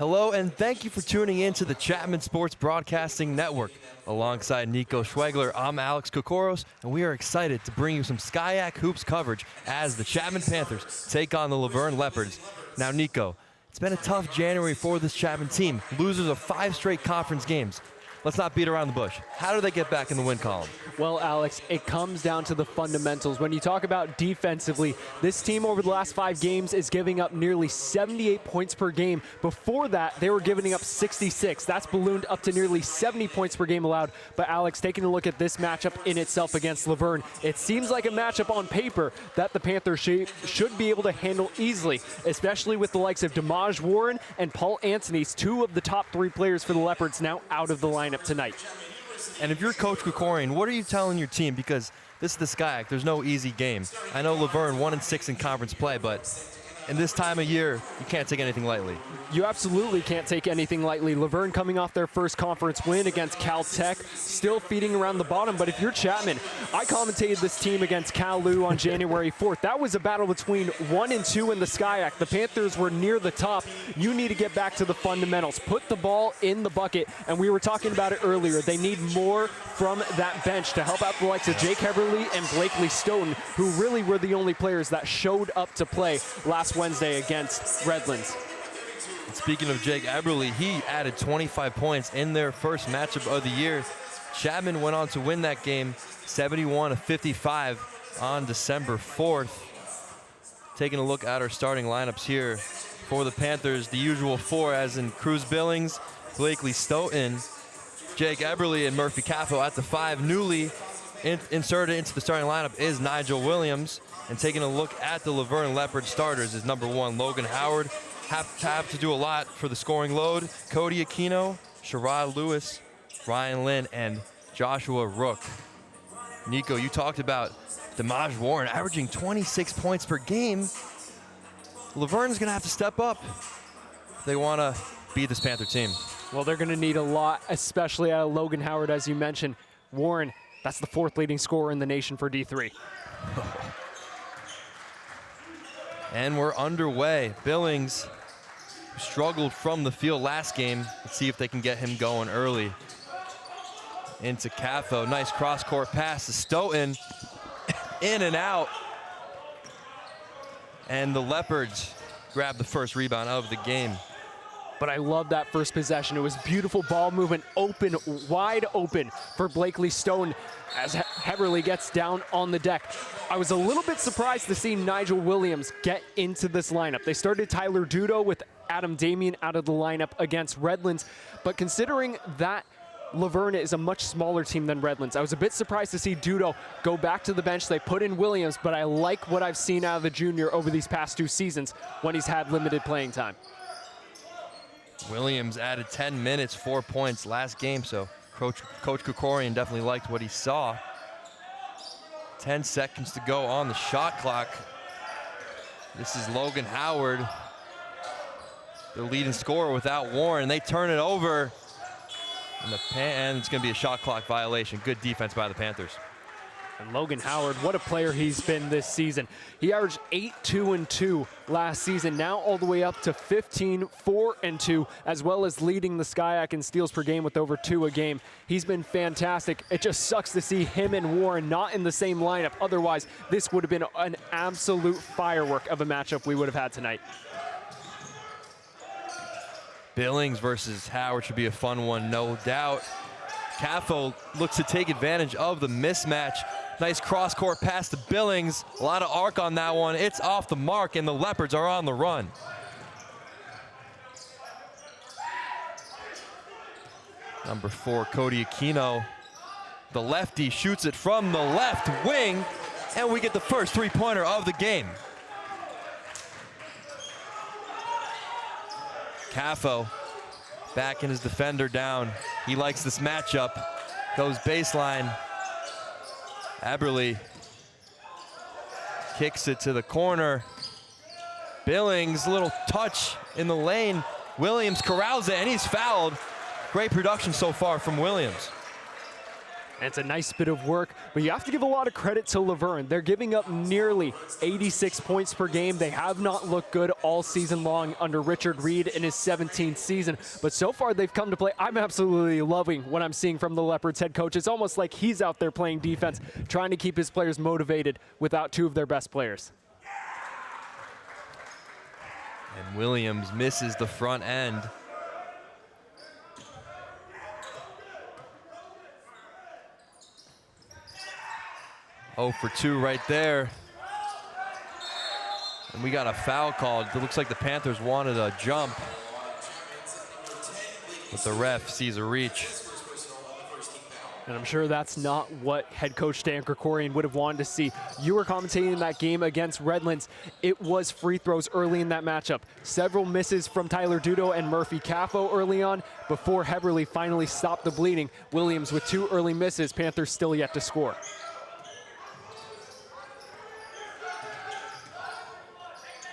Hello, and thank you for tuning in to the Chapman Sports Broadcasting Network. Alongside Nico Schwegler, I'm Alex Kokoros, and we are excited to bring you some SCIAC Hoops coverage as the Chapman Panthers take on the Laverne Leopards. Now, Nico, it's been a tough January for this Chapman team, losers of 5 straight conference games. Let's not beat around the bush. How do they get back in the win column? Well, Alex, it comes down to the fundamentals. When you talk about defensively, this team over the last 5 games is giving up nearly 78 points per game. Before that, they were giving up 66. That's ballooned up to nearly 70 points per game allowed. But Alex, taking a look at this matchup in itself against Laverne, it seems like a matchup on paper that the Panthers should be able to handle easily, especially with the likes of Damaj Warren and Paul Antony's 2 of the top 3 players for the Leopards now out of the lineup tonight. And if you're Coach Krikorian, what are you telling your team? Because this is the SCIAC, there's no easy game. I know Laverne 1-6 in conference play, but in this time of year, you can't take anything lightly. You absolutely can't take anything lightly. Laverne coming off their first conference win against Cal Tech, still feeding around the bottom. But if you're Chapman, I commentated this team against Cal Lou on January 4th. That was a battle between 1 and 2 in the SCIAC. The Panthers were near the top. You need to get back to the fundamentals. Put the ball in the bucket. And we were talking about it earlier. They need more from that bench to help out the likes of Jake Heberly and Blakely Stoughton, who really were the only players that showed up to play last Wednesday against Redlands. Speaking of Jake Eberly, he added 25 points in their first matchup of the year. Chapman went on to win that game 71-55 on December 4th. Taking a look at our starting lineups here for the Panthers, the usual 4 as in Cruz Billings, Blakely Stoughton, Jake Eberly, and Murphy Caffo at the 5. Newly inserted into the starting lineup is Nigel Williams. And taking a look at the Laverne Leopard starters is number 1, Logan Howard. Have to do a lot for the scoring load. Cody Aquino, Sherrod Lewis, Ryan Lynn, and Joshua Rook. Nico, you talked about Damaj Warren averaging 26 points per game. Laverne's going to have to step up if they want to beat this Panther team. Well, they're going to need a lot, especially out of Logan Howard, as you mentioned. Warren, that's the 4th leading scorer in the nation for D3. And we're underway. Billings struggled from the field last game. Let's see if they can get him going early. Into Caffo. Nice cross-court pass to Stoughton. In and out. And the Leopards grab the first rebound of the game. But I love that first possession. It was beautiful ball movement, open, wide open for Blakely Stoughton as Heberly gets down on the deck. I was a little bit surprised to see Nigel Williams get into this lineup. They started Tyler Dudo with Adam Damien out of the lineup against Redlands, but considering that Laverne is a much smaller team than Redlands, I was a bit surprised to see Dudo go back to the bench. They put in Williams, but I like what I've seen out of the junior over these past 2 seasons when he's had limited playing time. Williams added 10 minutes, 4 points last game, so Coach Krikorian definitely liked what he saw. 10 seconds to go on the shot clock. This is Logan Howard, the leading scorer without Warren. They turn it over, and it's going to be a shot clock violation. Good defense by the Panthers. And Logan Howard, what a player he's been this season. He averaged 8-2-2 last season, now all the way up to 15-4-2, as well as leading the SCIAC in steals per game with over 2 a game. He's been fantastic. It just sucks to see him and Warren not in the same lineup. Otherwise, this would have been an absolute firework of a matchup we would have had tonight. Billings versus Howard should be a fun one, no doubt. Caffo looks to take advantage of the mismatch. Nice cross-court pass to Billings. A lot of arc on that one. It's off the mark, and the Leopards are on the run. Number 4, Cody Aquino. The lefty shoots it from the left wing, and we get the first 3-pointer of the game. Caffo backing his defender down. He likes this matchup. Goes baseline. Eberly kicks it to the corner. Billings, little touch in the lane. Williams corrals it, and he's fouled. Great production so far from Williams. And it's a nice bit of work, but you have to give a lot of credit to Verne. They're giving up nearly 86 points per game. They have not looked good all season long under Richard Reed in his 17th season, but so far they've come to play. I'm absolutely loving what I'm seeing from the Leopards head coach. It's almost like he's out there playing defense, trying to keep his players motivated without two of their best players. And Williams misses the front end. Oh for 2 right there. And we got a foul called. It looks like the Panthers wanted a jump, but the ref sees a reach. And I'm sure that's not what head coach Dan Krikorian would have wanted to see. You were commentating that game against Redlands. It was free throws early in that matchup. Several misses from Tyler Dudo and Murphy Caffo early on before Heberly finally stopped the bleeding. Williams with 2 early misses. Panthers still yet to score.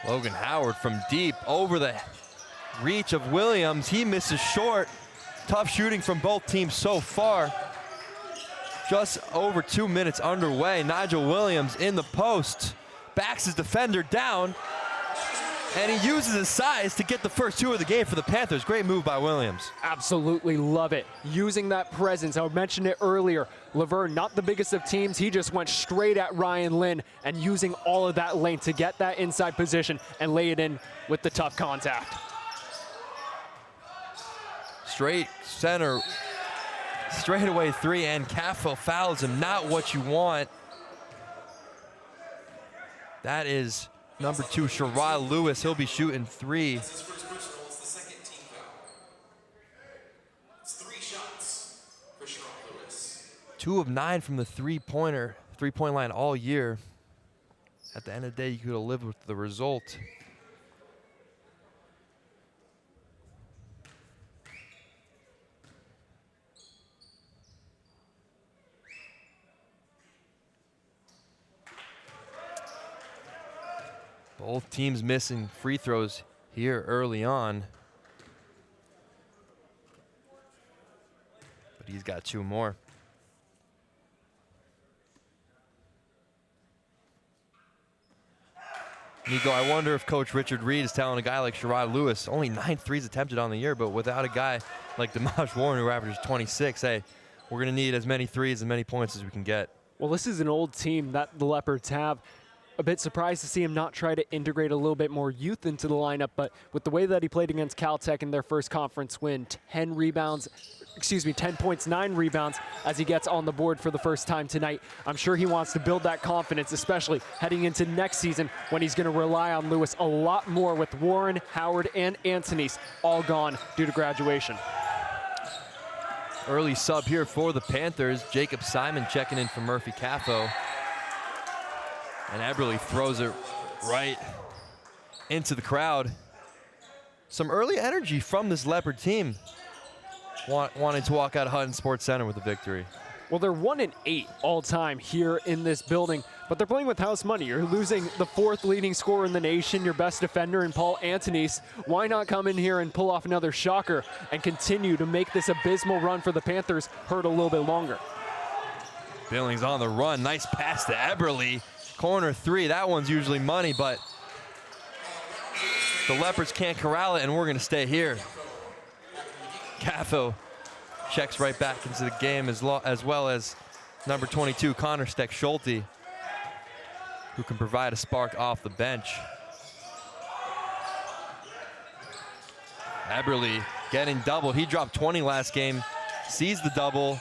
Logan Howard from deep over the reach of Williams. He misses short. Tough shooting from both teams so far. Just over 2 minutes underway. Nigel Williams in the post. Backs his defender down. And he uses his size to get the first 2 of the game for the Panthers. Great move by Williams. Absolutely love it. Using that presence. I mentioned it earlier. Verne, not the biggest of teams. He just went straight at Ryan Lynn and using all of that length to get that inside position and lay it in with the tough contact. Straight center. Straightaway 3, and Caffo fouls him. Not what you want. That is number 2, Sherrod Lewis. He'll be shooting 3. 2 of 9 from the three-point line all year. At the end of the day, you could have lived with the result. Both teams missing free throws here early on. But he's got 2 more. Nico, I wonder if Coach Richard Reed is telling a guy like Sherrod Lewis, only 9 threes attempted on the year, but without a guy like Dimaj Warren who averages 26, hey, we're going to need as many threes, as many points as we can get. Well, this is an old team that the Leopards have. A bit surprised to see him not try to integrate a little bit more youth into the lineup, but with the way that he played against Caltech in their first conference win, 10 points, 9 rebounds as he gets on the board for the first time tonight. I'm sure he wants to build that confidence, especially heading into next season when he's going to rely on Lewis a lot more with Warren, Howard, and Anthony's all gone due to graduation. Early sub here for the Panthers. Jacob Simon checking in for Murphy Caffo. And Eberle throws it right into the crowd. Some early energy from this Leopard team, wanting to walk out of Hutton Sports Center with a victory. Well, they're 1-8 all time here in this building, but they're playing with house money. You're losing the 4th leading scorer in the nation, your best defender in Paul Anthony's. Why not come in here and pull off another shocker and continue to make this abysmal run for the Panthers hurt a little bit longer? Billings on the run. Nice pass to Eberle. Corner 3, that one's usually money, but the Leopards can't corral it, and we're going to stay here. Caffo checks right back into the game as well as number 22, Connor Steck-Schulte, who can provide a spark off the bench. Eberle getting doubled. He dropped 20 last game, sees the double.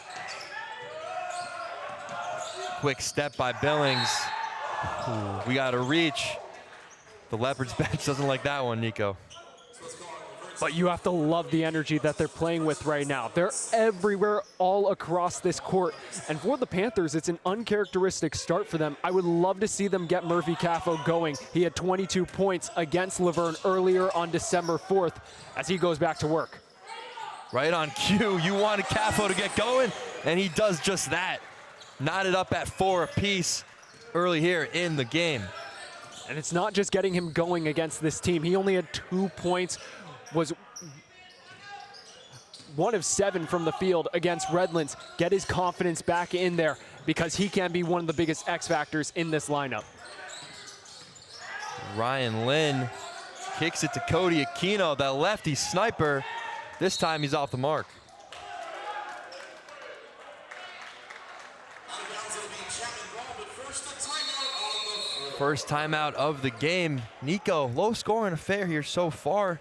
Quick step by Billings. Ooh, we got a reach. The Leopards bench doesn't like that one, Nico. But you have to love the energy that they're playing with right now. They're everywhere all across this court. And for the Panthers, it's an uncharacteristic start for them. I would love to see them get Murphy Caffo going. He had 22 points against Verne earlier on December 4th as he goes back to work. Right on cue. You wanted Caffo to get going, and he does just that. Knotted up at 4 apiece early here in the game. And it's not just getting him going against this team. He only had 2 points, was 1 of 7 from the field against Redlands. Get his confidence back in there because he can be one of the biggest X factors in this lineup. Ryan Lynn kicks it to Cody Aquino, that lefty sniper. This time he's off the mark. First timeout of the game. Nico, low scoring affair here so far.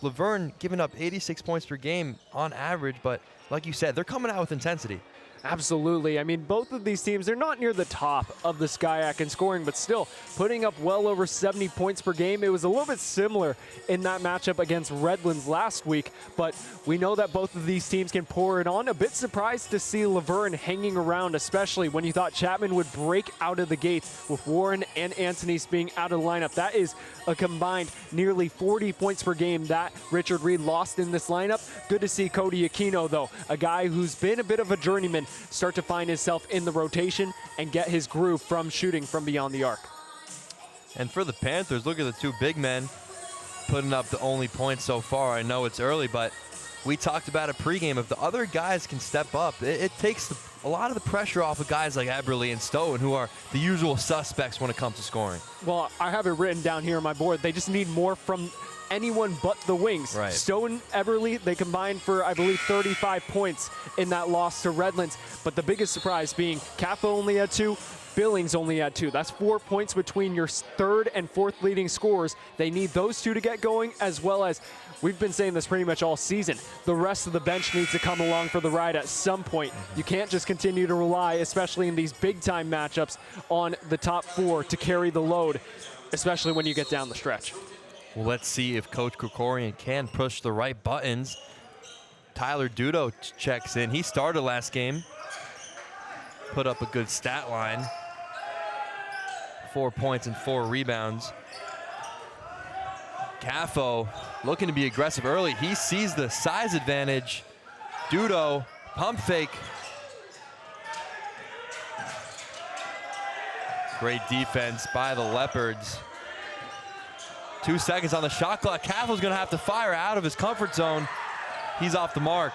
Verne giving up 86 points per game on average, but like you said, they're coming out with intensity. Absolutely. I mean, both of these teams, they're not near the top of the SCIAC in scoring, but still putting up well over 70 points per game. It was a little bit similar in that matchup against Redlands last week, but we know that both of these teams can pour it on. A bit surprised to see Verne hanging around, especially when you thought Chapman would break out of the gates with Warren and Anthony's being out of the lineup. That is a combined nearly 40 points per game that Richard Reed lost in this lineup. Good to see Cody Aquino, though, a guy who's been a bit of a journeyman, start to find himself in the rotation and get his groove from shooting from beyond the arc. And for the Panthers, look at the two big men putting up the only points so far. I know it's early, but we talked about it pregame. If the other guys can step up, it takes a lot of the pressure off of guys like Eberle and Stone, who are the usual suspects when it comes to scoring. Well, I have it written down here on my board. They just need more from anyone but the wings. Right. Stone, Eberle, they combined for, I believe, 35 points in that loss to Redlands. But the biggest surprise being Capo only had 2, Billings only had 2. That's 4 points between your third and fourth leading scorers. They need those 2 to get going, as well as, we've been saying this pretty much all season, the rest of the bench needs to come along for the ride at some point. You can't just continue to rely, especially in these big-time matchups, on the top 4 to carry the load, especially when you get down the stretch. Well, let's see if Coach Krikorian can push the right buttons. Tyler Dudo checks in. He started last game. Put up a good stat line. 4 points and 4 rebounds. Caffo looking to be aggressive early. He sees the size advantage. Dudo, pump fake. Great defense by the Leopards. 2 seconds on the shot clock. Caffo's gonna have to fire out of his comfort zone. He's off the mark.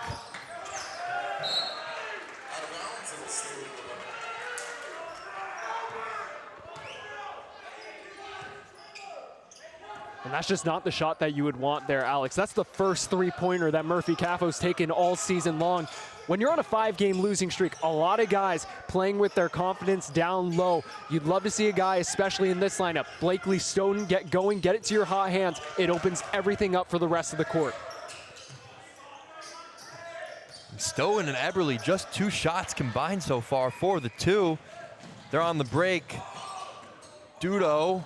And that's just not the shot that you would want there, Alex. That's the first 3-pointer that Murphy Caffo's taken all season long. When you're on a 5-game losing streak, a lot of guys playing with their confidence down low. You'd love to see a guy, especially in this lineup, Blakely Stoughton, get going, get it to your hot hands. It opens everything up for the rest of the court. Stoughton and Eberle, just 2 shots combined so far for the 2. They're on the break. Dudo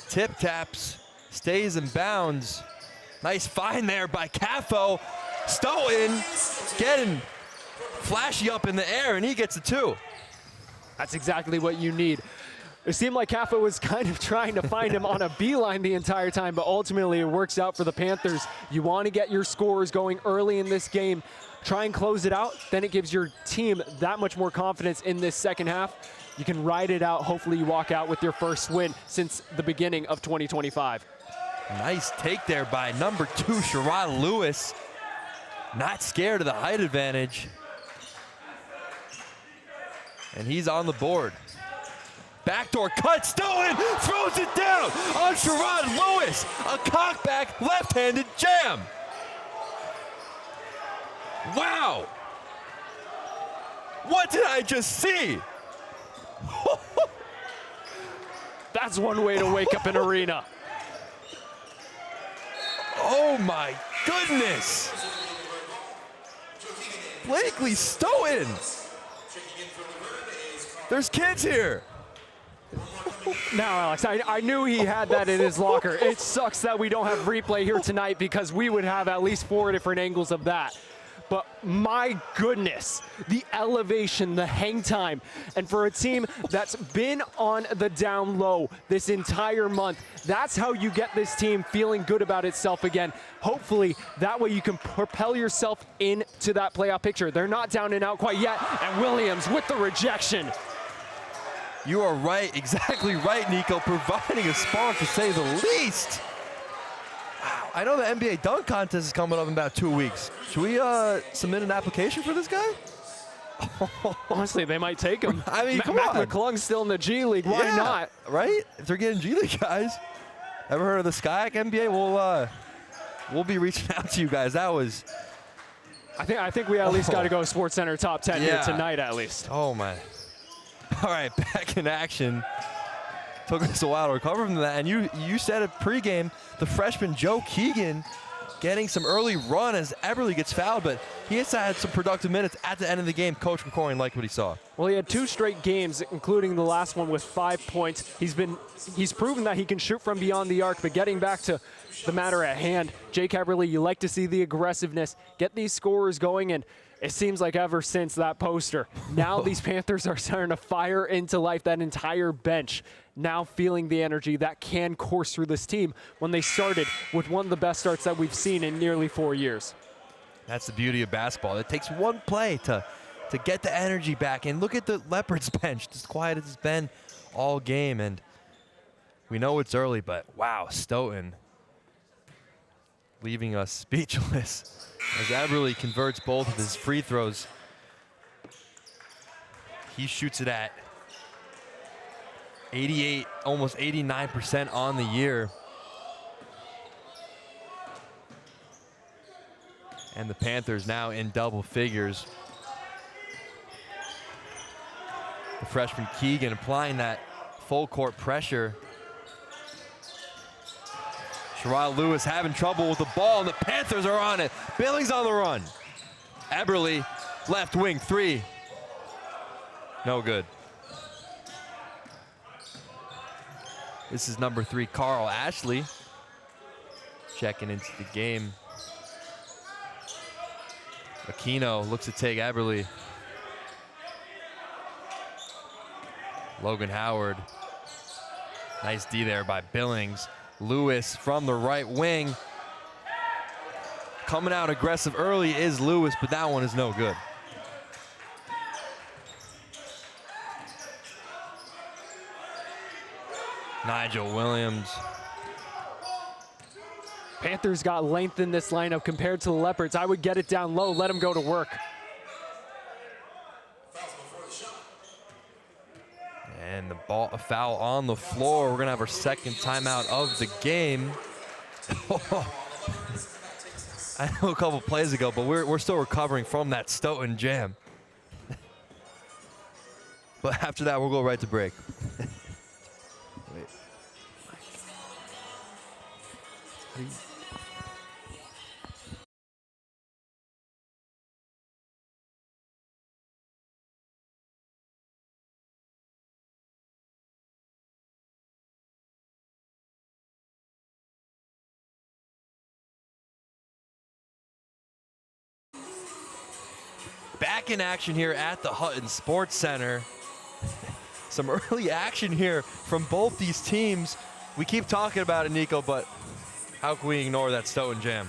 tip taps, stays in bounds. Nice find there by Caffo. Stoughton getting flashy up in the air, and he gets a 2. That's exactly what you need. It seemed like Caffo was kind of trying to find him on a beeline the entire time, but ultimately it works out for the Panthers. You want to get your scores going early in this game. Try and close it out, then it gives your team that much more confidence in this second half. You can ride it out. Hopefully you walk out with your first win since the beginning of 2025. Nice take there by number 2, Sherrod Lewis. Not scared of the height advantage. And he's on the board. Backdoor cut, Stoughton throws it down on Sherrod Lewis. A cockback left-handed jam. Wow. What did I just see? That's one way to wake up an arena. Oh my goodness. Blakely Stoughton. There's kids here. Now, Alex, I knew he had that in his locker. It sucks that we don't have replay here tonight because we would have at least 4 different angles of that. But my goodness, the elevation, the hang time, and for a team that's been on the down low this entire month, that's how you get this team feeling good about itself again. Hopefully, that way you can propel yourself into that playoff picture. They're not down and out quite yet, and Williams with the rejection. You are right, exactly right, Nico, providing a spark to say the least. Wow. I know the NBA dunk contest is coming up in about 2 weeks. Should we submit an application for this guy? Honestly, they might take him. I mean, come Mac on. McClung's still in the G League. Why Yeah, not? Right? If they're getting G League guys. Ever heard of the Skyac NBA? We'll be reaching out to you guys. That was. I think we at least got to go Sports Center top 10 here Yeah. tonight at least. Oh my. All right, back in action. Took us a while to recover from that, and you said it pregame. The freshman Joe Keegan getting some early run as Eberle gets fouled, but he has had some productive minutes at the end of the game. Coach McCoy liked what he saw. Well, he had 2 straight games, including the last one with 5 points. He's proven that he can shoot from beyond the arc, but getting back to the matter at hand, Jake Eberle, you like to see the aggressiveness, get these scorers going, and it seems like ever since that poster, now these Panthers are starting to fire into life. That entire bench now feeling the energy that can course through this team when they started with one of the best starts that we've seen in nearly 4 years. That's the beauty of basketball. It takes one play to get the energy back. And look at the Leopards bench, as quiet as it's been all game. And we know it's early, but wow, Stoughton leaving us speechless as Eberle converts both of his free throws. He shoots it at 88, almost 89% on the year. And the Panthers now in double figures. The freshman Keegan applying that full court pressure. Sherrod Lewis having trouble with the ball, and the Panthers are on it. Billings on the run. Eberle, left wing, 3. No good. This is number 3, Carl Ashley, checking into the game. Aquino looks to take Eberle. Logan Howard. Nice D there by Billings. Lewis from the right wing. Coming out aggressive early is Lewis, but that one is no good. Nigel Williams. Panthers got length in this lineup compared to the Leopards. I would get it down low, let them go to work. And the ball, a foul on the floor. We're gonna have our second timeout of the game. I know a couple plays ago, but we're still recovering from that Stoughton jam. But after that, we'll go right to break. Wait. Back in action here at the Hutton Sports Center. Some early action here from both these teams. We keep talking about it, Nico, but how can we ignore that Stoughton jam?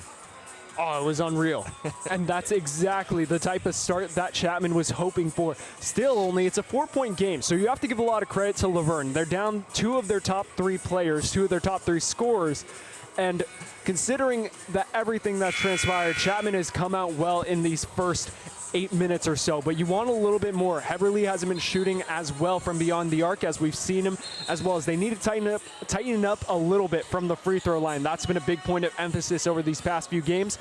Oh, it was unreal. And that's exactly the type of start that Chapman was hoping for. Still only, it's a 4-point game, so you have to give a lot of credit to Verne. They're down 2 of their top 3 players, 2 of their top 3 scorers. And considering that everything that's transpired, Chapman has come out well in these first 8 minutes or so, but you want a little bit more. Eberle hasn't been shooting as well from beyond the arc as we've seen him, as well as they need to tighten up a little bit from the free throw line. That's been a big point of emphasis over these past few games.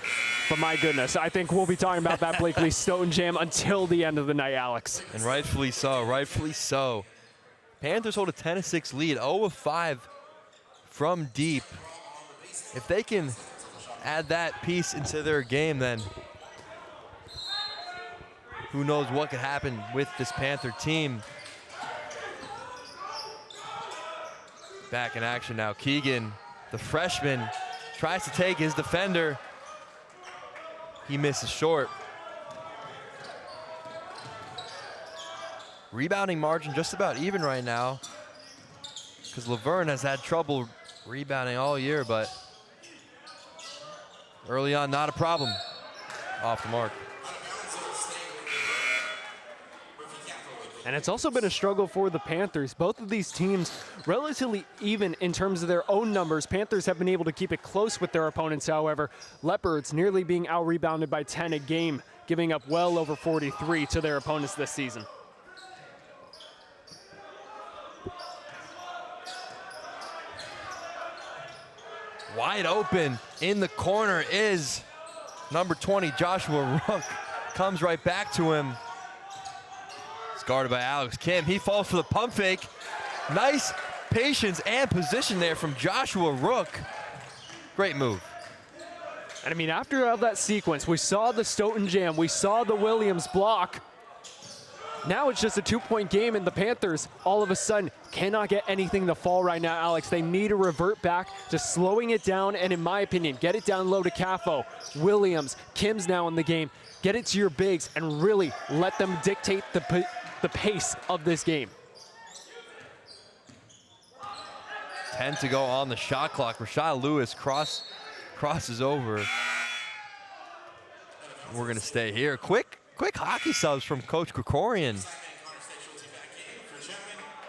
But my goodness, I think we'll be talking about that Blakely Stoughton jam until the end of the night, Alex. And rightfully so, rightfully so. Panthers hold a 10-6 lead, 0-5 from deep. If they can add that piece into their game, then who knows what could happen with this Panther team. Back in action now. Keegan, the freshman, tries to take his defender. He misses short. Rebounding margin just about even right now, because Verne has had trouble rebounding all year, but early on, not a problem. Off the mark. And it's also been a struggle for the Panthers. Both of these teams relatively even in terms of their own numbers. Panthers have been able to keep it close with their opponents, however. Leopards nearly being out-rebounded by 10 a game, giving up well over 43 to their opponents this season. Wide open in the corner is number 20, Joshua Rook. Comes right back to him. It's guarded by Alex Kim. He falls for the pump fake. Nice patience and position there from Joshua Rook. Great move. And I mean, after all that sequence, we saw the Stoughton jam, we saw the Williams block. Now it's just a 2-point game, and the Panthers all of a sudden cannot get anything to fall right now, Alex. They need to revert back to slowing it down, and in my opinion, get it down low to Caffo, Williams, Kim's now in the game. Get it to your bigs and really let them dictate the pace of this game. 10 to go on the shot clock. Rashad Lewis crosses over. We're gonna stay here. Quick hockey subs from Coach Krikorian.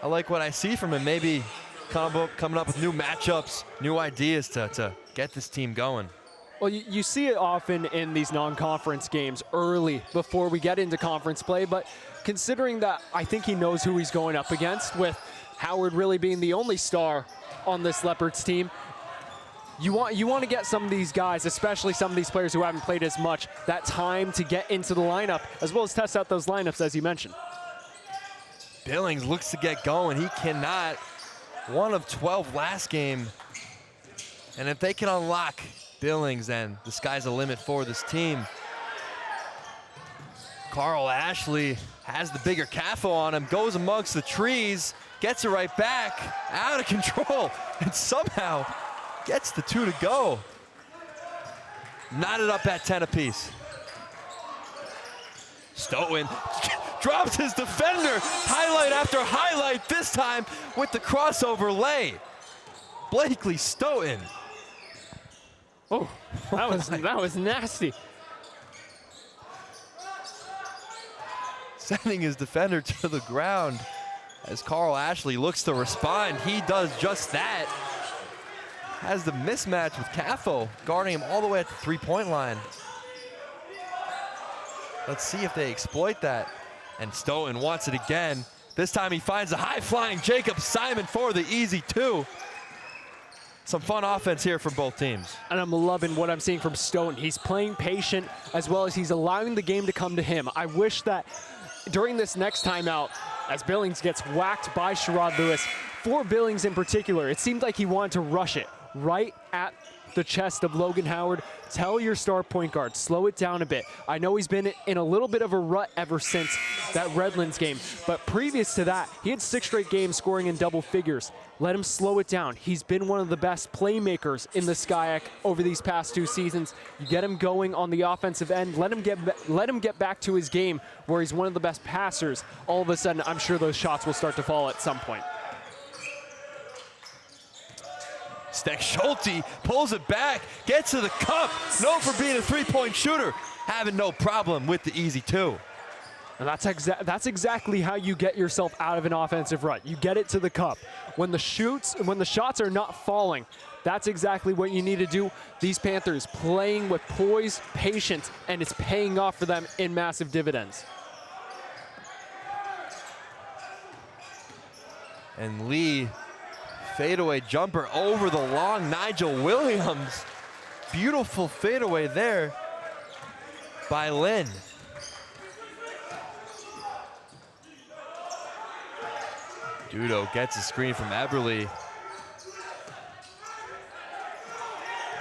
I like what I see from him. Maybe coming up with new matchups, new ideas to get this team going. Well, you see it often in these non-conference games early before we get into conference play, but considering that I think he knows who he's going up against, with Howard really being the only star on this Leopards team, you want to get some of these guys, especially some of these players who haven't played as much, that time to get into the lineup, as well as test out those lineups, as you mentioned. Billings looks to get going. He cannot. 1 of 12 last game. And if they can unlock Billings, then the sky's the limit for this team. Carl Ashley has the bigger Caffo on him, goes amongst the trees, gets it right back, out of control, and somehow gets the 2 to go. Knotted up at 10 apiece. Stoughton drops his defender, highlight after highlight, this time with the crossover lay. Blakely Stoughton. Oh, that was nasty. Sending his defender to the ground as Carl Ashley looks to respond. He does just that. Has the mismatch with Caffo, guarding him all the way at the 3-point line. Let's see if they exploit that. And Stoughton wants it again. This time he finds a high-flying Jacob Simon for the easy 2. Some fun offense here from both teams. And I'm loving what I'm seeing from Stoughton. He's playing patient as well as he's allowing the game to come to him. I wish that during this next timeout, as Billings gets whacked by Sherrod Lewis, for Billings in particular, it seemed like he wanted to rush it right at the chest of Logan Howard. Tell your star point guard, slow it down a bit. I know he's been in a little bit of a rut ever since that Redlands game, but previous to that, he had 6 straight games scoring in double figures. Let him slow it down. He's been one of the best playmakers in the SCIAC over these past 2 seasons. You get him going on the offensive end, let him get back to his game where he's one of the best passers. All of a sudden, I'm sure those shots will start to fall at some point. Steck Schulte pulls it back, gets to the cup, known for being a 3-point shooter, having no problem with the easy 2. And that's exactly how you get yourself out of an offensive rut. You get it to the cup. When the shots are not falling, that's exactly what you need to do. These Panthers playing with poise, patience, and it's paying off for them in massive dividends. And Lee, fadeaway jumper over the long Nigel Williams. Beautiful fadeaway there by Lynn. Dudo gets a screen from Eberle.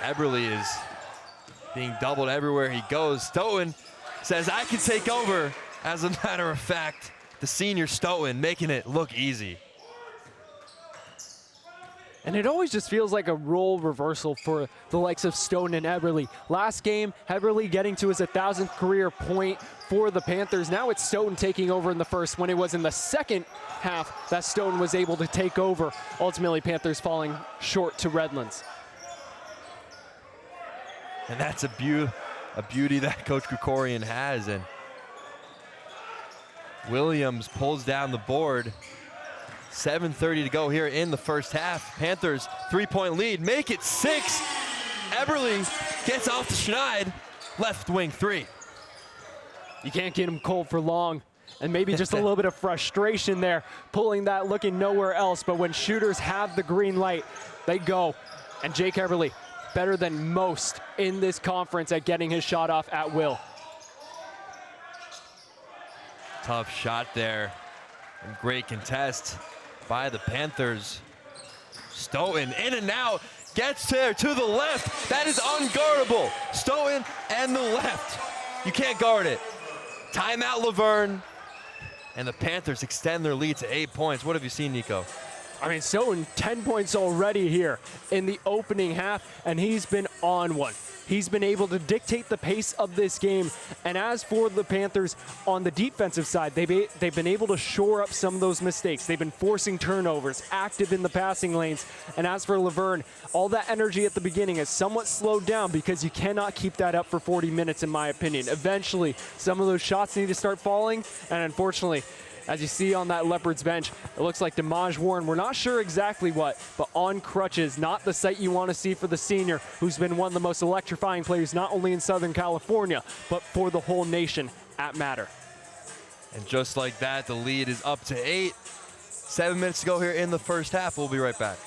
Eberle is being doubled everywhere he goes. Stoughton says, I can take over. As a matter of fact, the senior Stoughton making it look easy. And it always just feels like a role reversal for the likes of Stoughton and Eberle. Last game, Eberle getting to his 1,000th career point for the Panthers. Now it's Stoughton taking over in the first, when it was in the second half that Stoughton was able to take over. Ultimately, Panthers falling short to Redlands. And that's a beauty that Coach Krikorian has. And Williams pulls down the board. 7:30 to go here in the first half. Panthers 3-point lead, make it 6. Eberle gets off the schneid, left wing 3. You can't get him cold for long. And maybe just a little bit of frustration there, pulling that, looking nowhere else. But when shooters have the green light, they go. And Jake Eberle, better than most in this conference at getting his shot off at will. Tough shot there, and great contest by the Panthers. Stoughton in and out, gets there to the left. That is unguardable. Stoughton and the left. You can't guard it. Timeout, Laverne. And the Panthers extend their lead to 8 points. What have you seen, Nico? I mean, Stoughton, 10 points already here in the opening half, and he's been on one. He's been able to dictate the pace of this game. And as for the Panthers on the defensive side, they've been able to shore up some of those mistakes. They've been forcing turnovers, active in the passing lanes. And as for Laverne, all that energy at the beginning has somewhat slowed down because you cannot keep that up for 40 minutes, in my opinion. Eventually, some of those shots need to start falling. And unfortunately, as you see on that Leopards bench, it looks like Damaj Warren, we're not sure exactly what, but on crutches, not the sight you want to see for the senior, who's been one of the most electrifying players, not only in Southern California, but for the whole nation at Matter. And just like that, the lead is up to 8. 7 minutes to go here in the first half. We'll be right back.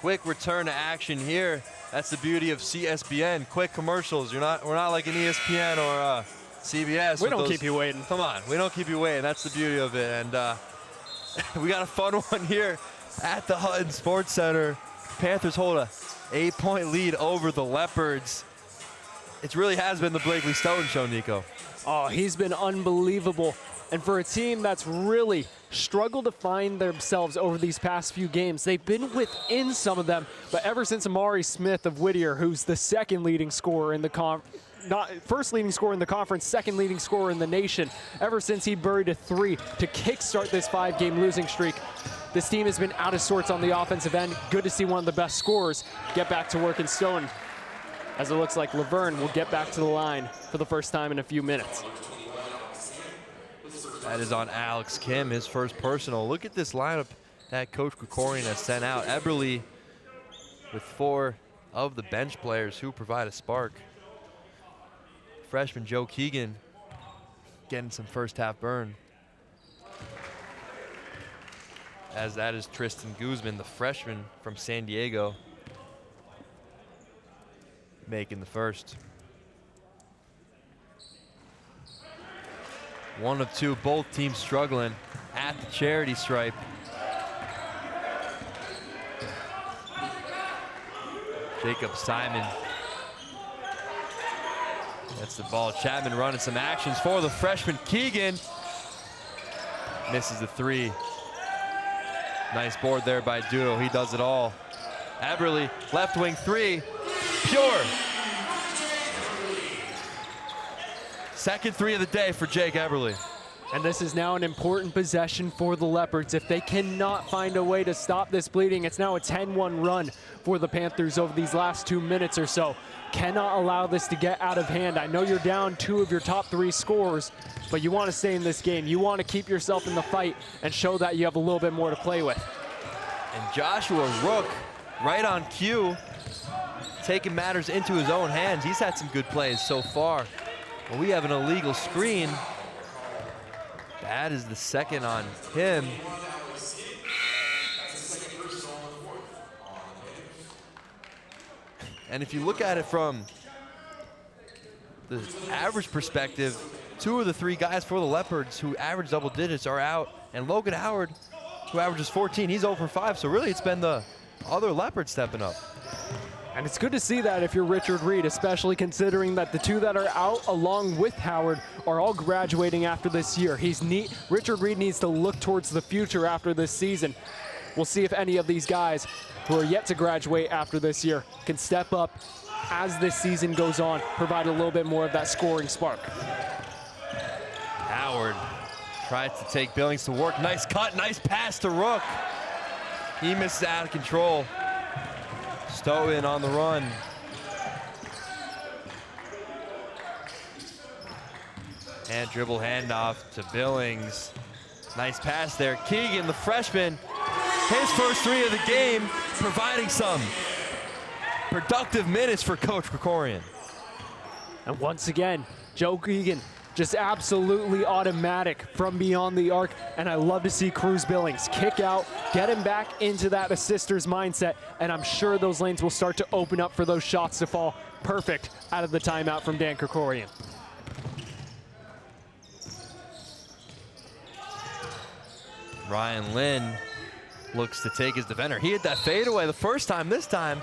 Quick return to action here. That's the beauty of CSBN. Quick commercials. We're not like an ESPN or CBS. We don't keep you waiting. Come on, we don't keep you waiting. That's the beauty of it. And we got a fun one here at the Hutton Sports Center. Panthers hold a 8-point lead over the Leopards. It really has been the Blakely Stoughton show, Nico. Oh, he's been unbelievable. And for a team that's really struggled to find themselves over these past few games, they've been within some of them. But ever since Amari Smith of Whittier, who's the second leading scorer in the first leading scorer in the conference, second leading scorer in the nation, ever since he buried a 3 to kickstart this 5-game losing streak, this team has been out of sorts on the offensive end. Good to see one of the best scorers get back to work in Stoughton, as it looks like Laverne will get back to the line for the first time in a few minutes. That is on Alex Kim, his first personal. Look at this lineup that Coach Krikorian has sent out. Eberle with 4 of the bench players who provide a spark. Freshman Joe Keegan getting some first half burn. As that is Tristan Guzman, the freshman from San Diego, making the first. 1 of 2, both teams struggling at the charity stripe. Jacob Simon. That's the ball. Chapman running some actions for the freshman. Keegan misses the 3. Nice board there by Dudo. He does it all. Eberle, left wing 3. Pure. Second 3 of the day for Jake Eberle. And this is now an important possession for the Leopards. If they cannot find a way to stop this bleeding, it's now a 10-1 run for the Panthers over these last 2 minutes or so. Cannot allow this to get out of hand. I know you're down 2 of your top 3 scorers, but you want to stay in this game. You want to keep yourself in the fight and show that you have a little bit more to play with. And Joshua Rook, right on cue, taking matters into his own hands. He's had some good plays so far. Well, we have an illegal screen. That is the second on him. And if you look at it from the average perspective, 2 of the 3 guys for the Leopards who average double digits are out. And Logan Howard, who averages 14, he's 0 for 5. So really it's been the other Leopards stepping up. And it's good to see that if you're Richard Reed, especially considering that the 2 that are out along with Howard are all graduating after this year. Richard Reed needs to look towards the future after this season. We'll see if any of these guys who are yet to graduate after this year can step up as this season goes on, provide a little bit more of that scoring spark. Howard tries to take Billings to work. Nice cut, nice pass to Rook. He misses out of control. Stoughton on the run. And dribble handoff to Billings. Nice pass there. Keegan, the freshman, his first 3 of the game, providing some productive minutes for Coach Krikorian. And once again, Joe Keegan, just absolutely automatic from beyond the arc, and I love to see Cruz Billings kick out, get him back into that assister's mindset, and I'm sure those lanes will start to open up for those shots to fall perfect out of the timeout from Dan Krikorian. Ryan Lynn looks to take his defender. He hit that fadeaway the first time. This time,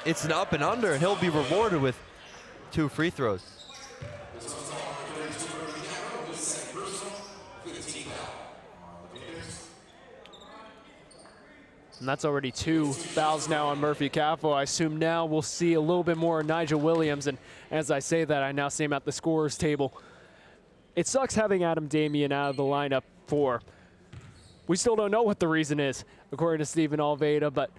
it's an up and under, and he'll be rewarded with 2 free throws. And that's already 2 fouls now on Murphy Caffo. I assume now we'll see a little bit more of Nigel Williams, and as I say that, I now see him at the scorer's table. It sucks having Adam Damian out of the lineup for, we still don't know what the reason is, according to Stephen Alveda, but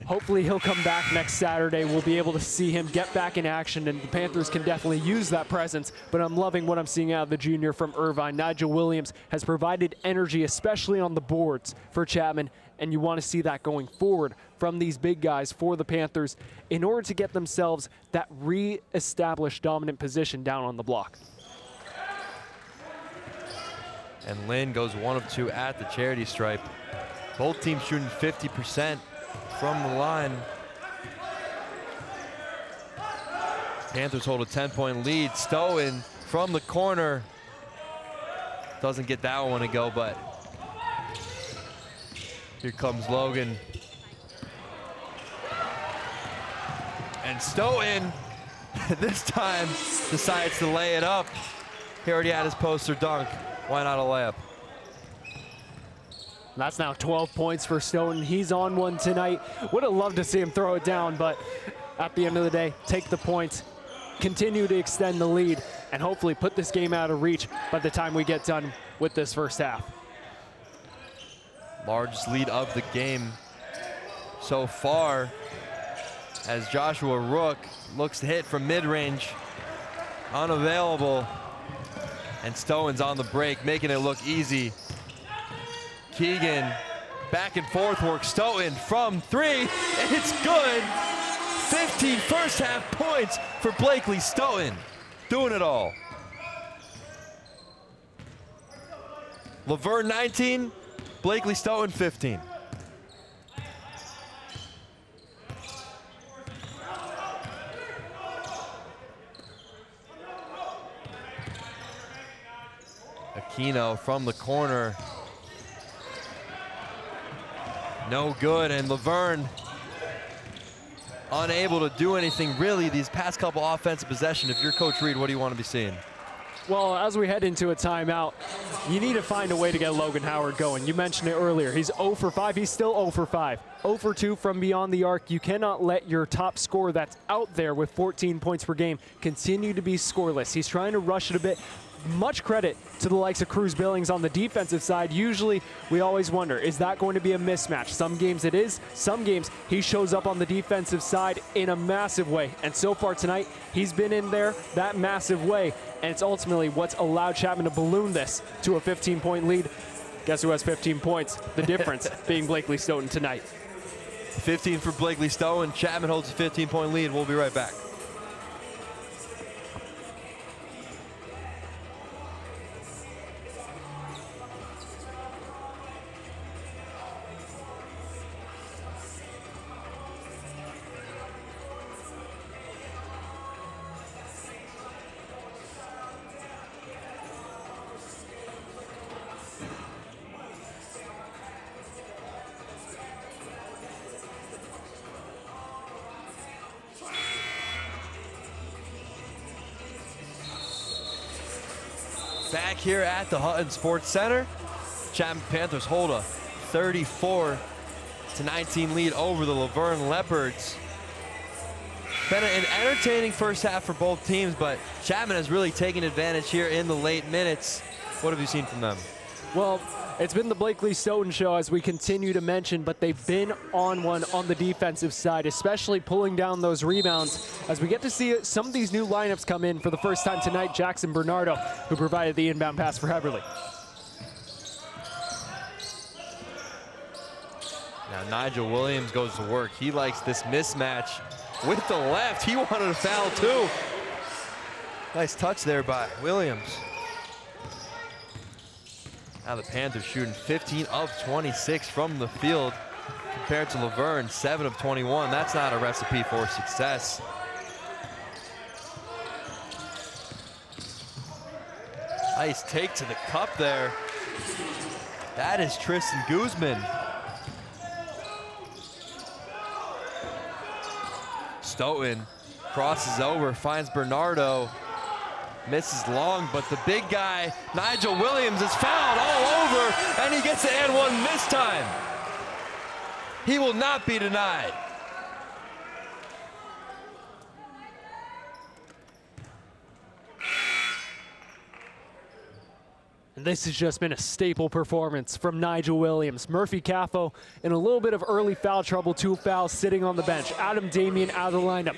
hopefully he'll come back next Saturday. We'll be able to see him get back in action, and the Panthers can definitely use that presence, but I'm loving what I'm seeing out of the junior from Irvine. Nigel Williams has provided energy, especially on the boards for Chapman, and you want to see that going forward from these big guys for the Panthers in order to get themselves that re-established dominant position down on the block. And Lynn goes 1 of 2 at the charity stripe. Both teams shooting 50% from the line. Panthers hold a 10-point lead. Stoughton from the corner. Doesn't get that one to go, but here comes Logan. And Stoughton, this time, decides to lay it up. He already had his poster dunk. Why not a layup? That's now 12 points for Stoughton. He's on one tonight. Would have loved to see him throw it down, but at the end of the day, take the points, continue to extend the lead, and hopefully put this game out of reach by the time we get done with this first half. Largest lead of the game so far, as Joshua Rook looks to hit from mid-range. Unavailable. And Stoughton's on the break, making it look easy. Keegan, back and forth work. Stoughton from 3, and it's good. 15 first half points for Blakely Stoughton. Doing it all. Laverne 19, Blakely Stoughton 15. Aquino from the corner. No good, and Laverne unable to do anything really these past couple offensive possessions. If you're Coach Reed, what do you want to be seeing? Well, as we head into a timeout, you need to find a way to get Logan Howard going. You mentioned it earlier. He's 0 for 5. He's still 0 for 5. 0 for 2 from beyond the arc. You cannot let your top scorer that's out there with 14 points per game continue to be scoreless. He's trying to rush it a bit. Much credit to the likes of Cruz Billings on the defensive side. Usually, we always wonder, is that going to be a mismatch? Some games it is. Some games he shows up on the defensive side in a massive way. And so far tonight, he's been in there that massive way. And it's ultimately what's allowed Chapman to balloon this to a 15-point lead. Guess who has 15 points? The difference being Blakely Stoughton tonight. 15 for Blakely Stoughton. Chapman holds a 15-point lead. We'll be right back. Back here at the Hutton Sports Center, Chapman Panthers hold a 34 28-19 lead over the Laverne Leopards. Been an entertaining first half for both teams, but Chapman has really taken advantage here in the late minutes. What have you seen from them? Well, it's been the Blakely Stoughton show, as we continue to mention, but they've been on one on the defensive side, especially pulling down those rebounds. As we get to see some of these new lineups come in for the first time tonight, Jackson Bernardo, who provided the inbound pass for Heberly. Now Nigel Williams goes to work. He likes this mismatch with the left. He wanted a foul too. Nice touch there by Williams. Now the Panthers shooting 15 of 26 from the field compared to Laverne, 7 of 21. That's not a recipe for success. Nice take to the cup there. That is Tristan Guzman. Stoughton crosses over, finds Bernardo. Misses long, but the big guy, Nigel Williams, is fouled all over, and he gets an and one this time. He will not be denied. And this has just been a staple performance from Nigel Williams. Murphy Caffo in a little bit of early foul trouble, 2 fouls sitting on the bench. Adam Damien out of the lineup.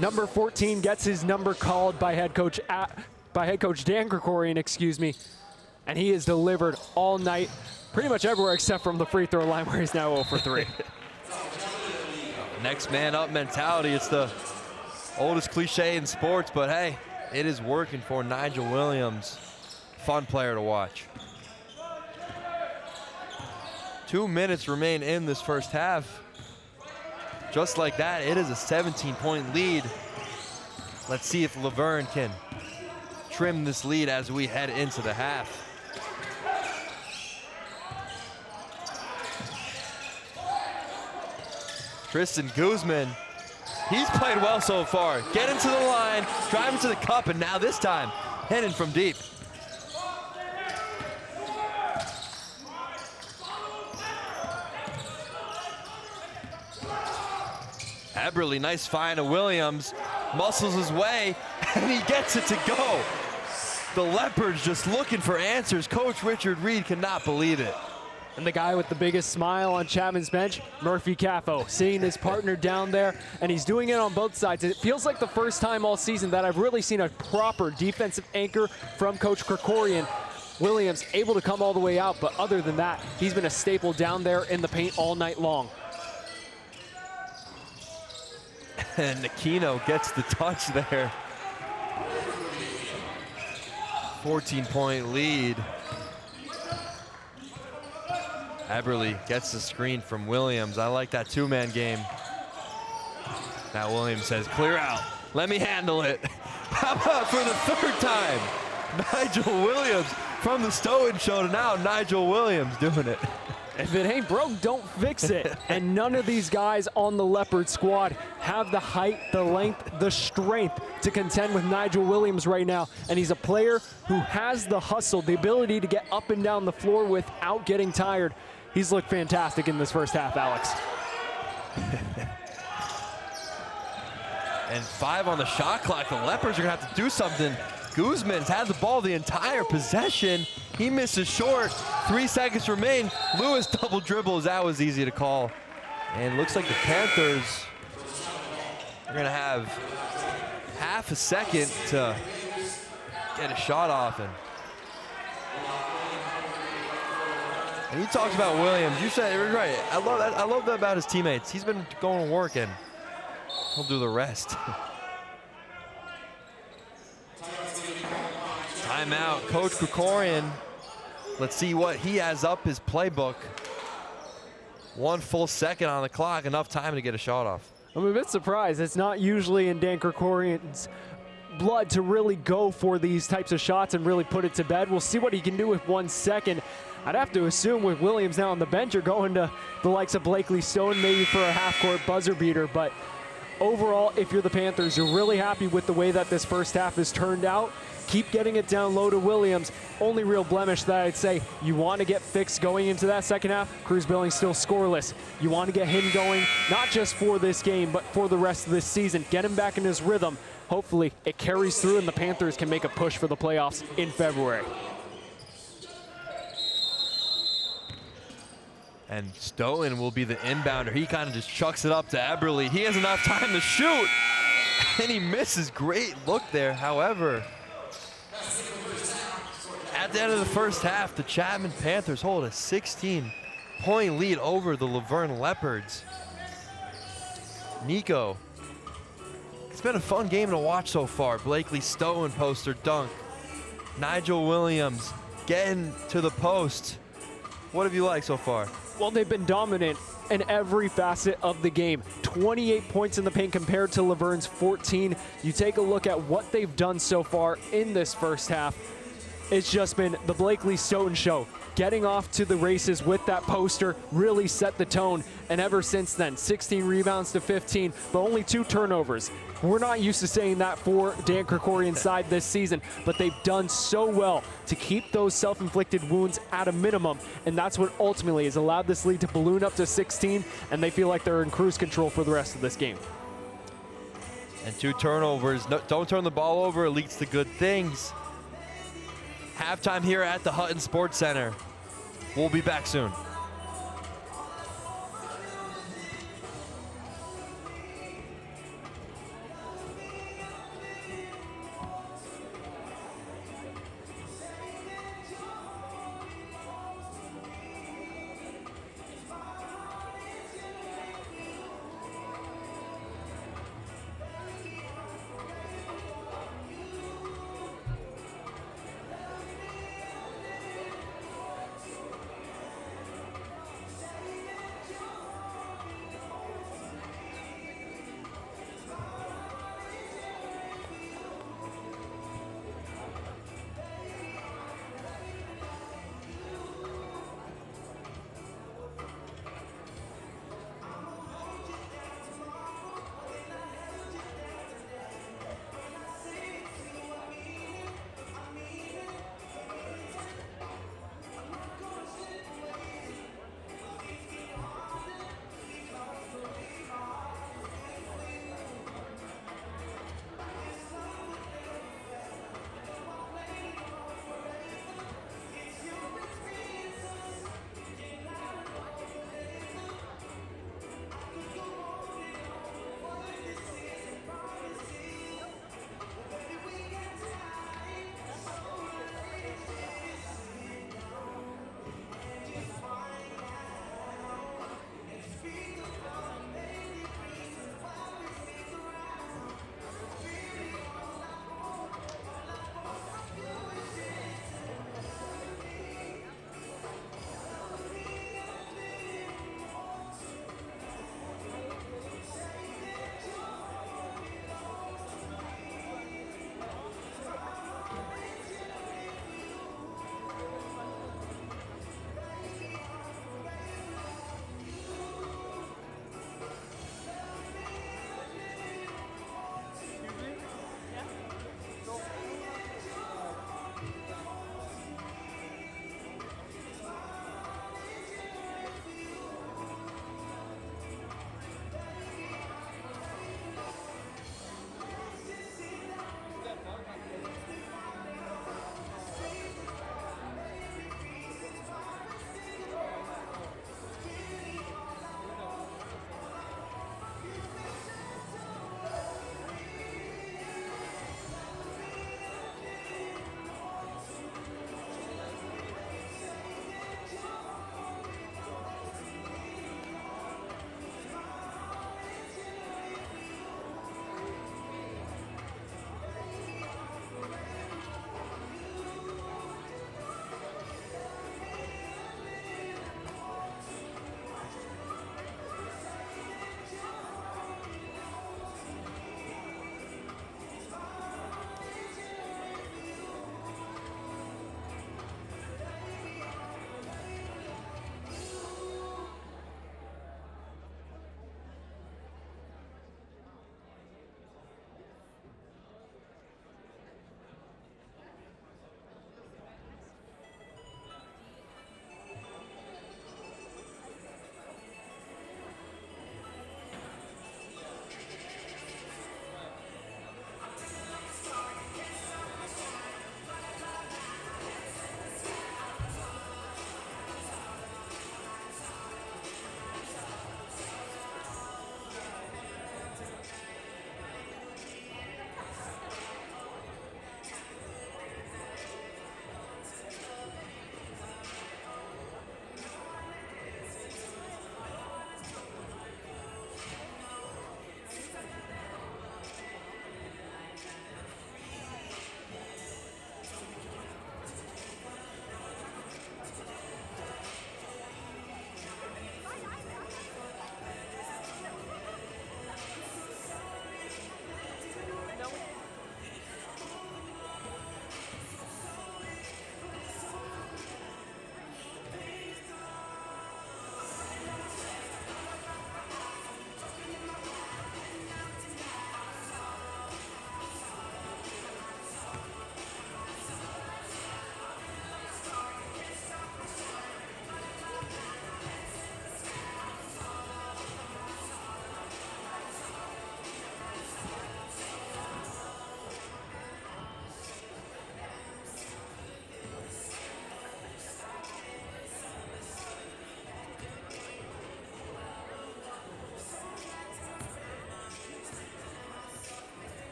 Number 14 gets his number called by head coach Dan Krikorian, and he has delivered all night, pretty much everywhere except from the free throw line, where he's now 0 for 3. Next man up mentality. It's the oldest cliche in sports, but hey, it is working for Nigel Williams. Fun player to watch. 2 minutes remain in this first half. Just like that, it is a 17-point lead. Let's see if Laverne can trim this lead as we head into the half. Tristan Guzman, he's played well so far. Getting to the line, driving to the cup, and now this time, hitting from deep. Eberly, nice find of Williams, muscles his way, and he gets it to go. The Leopards just looking for answers. Coach Richard Reed cannot believe it. And the guy with the biggest smile on Chapman's bench, Murphy Caffo, seeing his partner down there, and he's doing it on both sides. It feels like the first time all season that I've really seen a proper defensive anchor from Coach Krikorian. Williams able to come all the way out, but other than that, he's been a staple down there in the paint all night long. And Aquino gets the touch there. 14-point lead. Eberly gets the screen from Williams. I like that two-man game. Now Williams says, clear out. Let me handle it. How about for the third time? Nigel Williams from the Stoughton show to now Nigel Williams doing it. If it ain't broke, don't fix it. And none of these guys on the Leopard squad have the height, the length, the strength to contend with Nigel Williams right now. And he's a player who has the hustle, the ability to get up and down the floor without getting tired. He's looked fantastic in this first half, Alex. And 5 on the shot clock. The Leopards are gonna have to do something. Guzman's had the ball the entire possession. He misses short. 3 seconds remain. Lewis double dribbles. That was easy to call. And looks like the Panthers are gonna have half a second to get a shot off. And you talked about Williams. You said it was right. I love that. I love that about his teammates. He's been going to work and he'll do the rest. Timeout, Coach Krikorian. Let's see what he has up his playbook. 1 full second on the clock, enough time to get a shot off. I'm a bit surprised. It's not usually in Dan Krikorian's blood to really go for these types of shots and really put it to bed. We'll see what he can do with 1 second. I'd have to assume with Williams now on the bench, you're going to the likes of Blakely Stoughton maybe for a half-court buzzer beater. But overall, if you're the Panthers, you're really happy with the way that this first half has turned out. Keep getting it down low to Williams. Only real blemish that I'd say you want to get fixed going into that second half. Cruz Billings still scoreless. You want to get him going, not just for this game, but for the rest of this season. Get him back in his rhythm. Hopefully it carries through and the Panthers can make a push for the playoffs in February. And Stoughton will be the inbounder. He kind of just chucks it up to Eberle. He has enough time to shoot, and he misses. Great look there. However, at the end of the first half, the Chapman Panthers hold a 16-point lead over the Laverne Leopards. Nico, it's been a fun game to watch so far. Blakely Stoughton poster dunk. Nigel Williams getting to the post. What have you liked so far? Well, they've been dominant in every facet of the game. 28 points in the paint compared to Laverne's 14. You take a look at what they've done so far in this first half. It's just been the Blakely Stoughton show. Getting off to the races with that poster really set the tone. And ever since then, 16 rebounds to 15, but only 2 turnovers. We're not used to saying that for Dan Krikorian side this season, but they've done so well to keep those self-inflicted wounds at a minimum. And that's what ultimately has allowed this lead to balloon up to 16, and they feel like they're in cruise control for the rest of this game. And 2 turnovers. No, don't turn the ball over. It leads to good things. Halftime here at the Hutton Sports Center. We'll be back soon.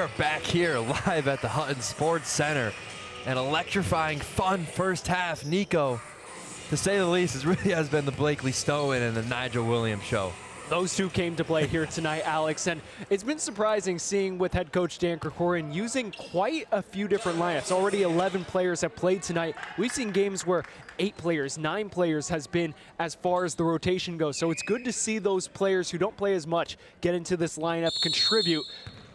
are back here live at the Hutton Sports Center. An electrifying, fun first half. Nico, to say the least, it really has been the Blakely Stone and the Nigel Williams show. Those two came to play here tonight, Alex, and it's been surprising seeing with head coach Dan Krikorian using quite a few different lineups. Already 11 players have played tonight. We've seen games where 8 players, 9 players has been as far as the rotation goes. So it's good to see those players who don't play as much get into this lineup, contribute,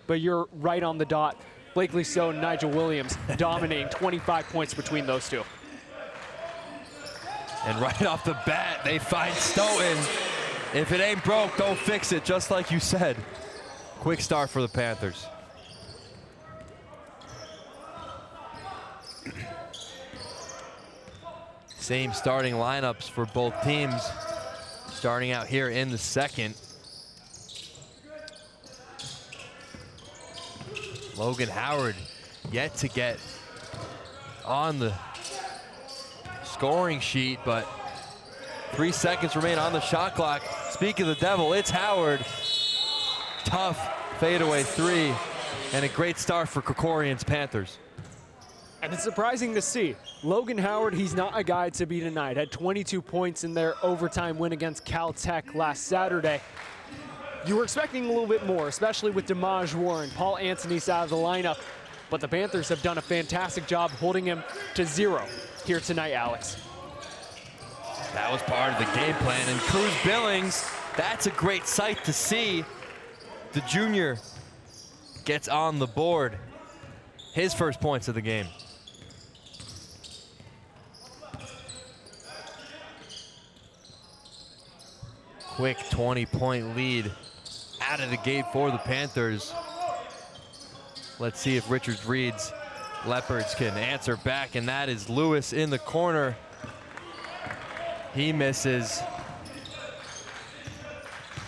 but you're right on the dot. Blakely Stone, Nigel Williams dominating 25 points between those two. And right off the bat, they find Stoughton. If it ain't broke, don't fix it, just like you said. Quick start for the Panthers. Same starting lineups for both teams. Starting out here in the second. Logan Howard yet to get on the scoring sheet, but 3 seconds remain on the shot clock. Speak of the devil, it's Howard. Tough fadeaway 3, and a great start for Krikorian's Panthers. And it's surprising to see. Logan Howard, he's not a guy to be denied. Had 22 points in their overtime win against Caltech last Saturday. You were expecting a little bit more, especially with Dimaj Warren, Paul Anthony's out of the lineup. But the Panthers have done a fantastic job holding him to 0 here tonight, Alex. That was part of the game plan. And Cruz Billings, that's a great sight to see. The junior gets on the board. His first points of the game. Quick 20-point lead out of the gate for the Panthers. Let's see if Richards-Reed's Leopards can answer back, and that is Lewis in the corner. He misses.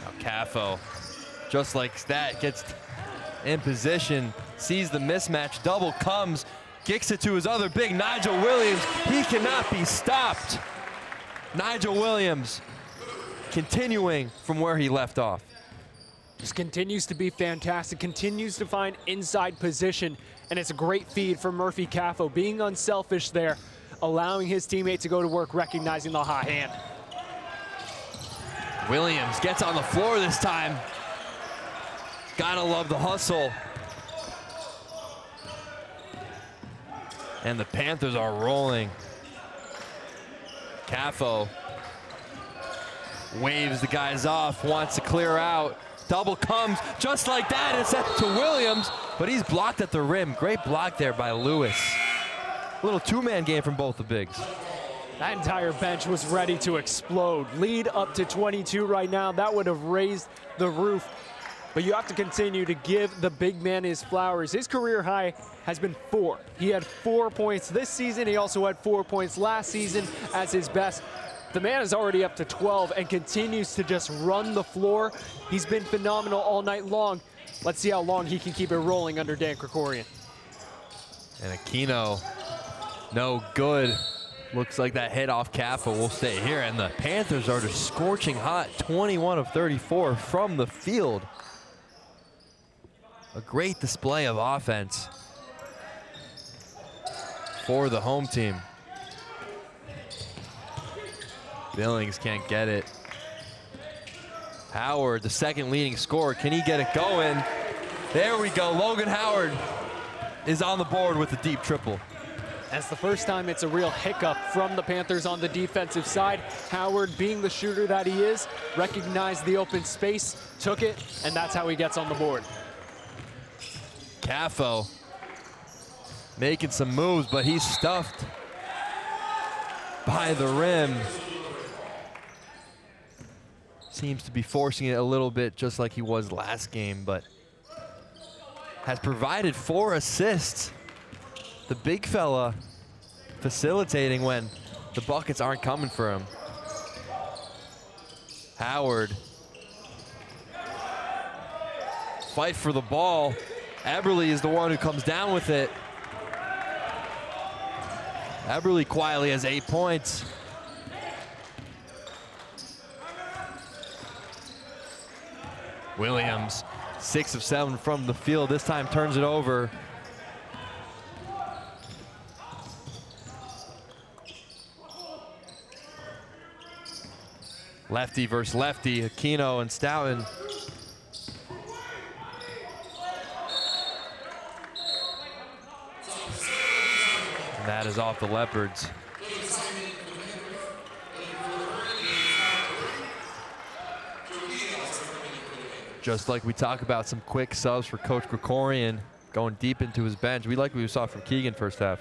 Now Caffo, just like that, gets in position, sees the mismatch, double comes, kicks it to his other big, Nigel Williams. He cannot be stopped. Nigel Williams continuing from where he left off. Just continues to be fantastic, continues to find inside position, and it's a great feed for Murphy Caffo, being unselfish there, allowing his teammate to go to work, recognizing the hot hand. Williams gets on the floor this time. Gotta love the hustle. And the Panthers are rolling. Caffo waves the guys off, wants to clear out. Double comes just like that. It's set to Williams, but he's blocked at the rim. Great block there by Lewis. A little two-man game from both the bigs. That entire bench was ready to explode. Lead up to 22 right now. That would have raised the roof. But you have to continue to give the big man his flowers. His career high has been 4. He had 4 points this season. He also had 4 points last season as his best. The man is already up to 12 and continues to just run the floor. He's been phenomenal all night long. Let's see how long he can keep it rolling under Dan Krikorian. And Aquino, no good. Looks like that hit off Caffo will stay here. And the Panthers are just scorching hot, 21 of 34 from the field. A great display of offense for the home team. Billings can't get it. Howard, the second leading scorer. Can he get it going? There we go. Logan Howard is on the board with a deep triple. That's the first time it's a real hiccup from the Panthers on the defensive side. Howard, being the shooter that he is, recognized the open space, took it, and that's how he gets on the board. Caffo making some moves, but he's stuffed by the rim. Seems to be forcing it a little bit, just like he was last game, but has provided 4 assists. The big fella facilitating when the buckets aren't coming for him. Howard. Fight for the ball. Eberle is the one who comes down with it. Eberle quietly has 8 points. Williams 6 of 7 from the field. This time turns it over. Lefty versus lefty, Aquino and Stoughton. And that is off the Leopards. Just like we talk about some quick subs for Coach Krikorian, going deep into his bench. We like what we saw from Keegan first half.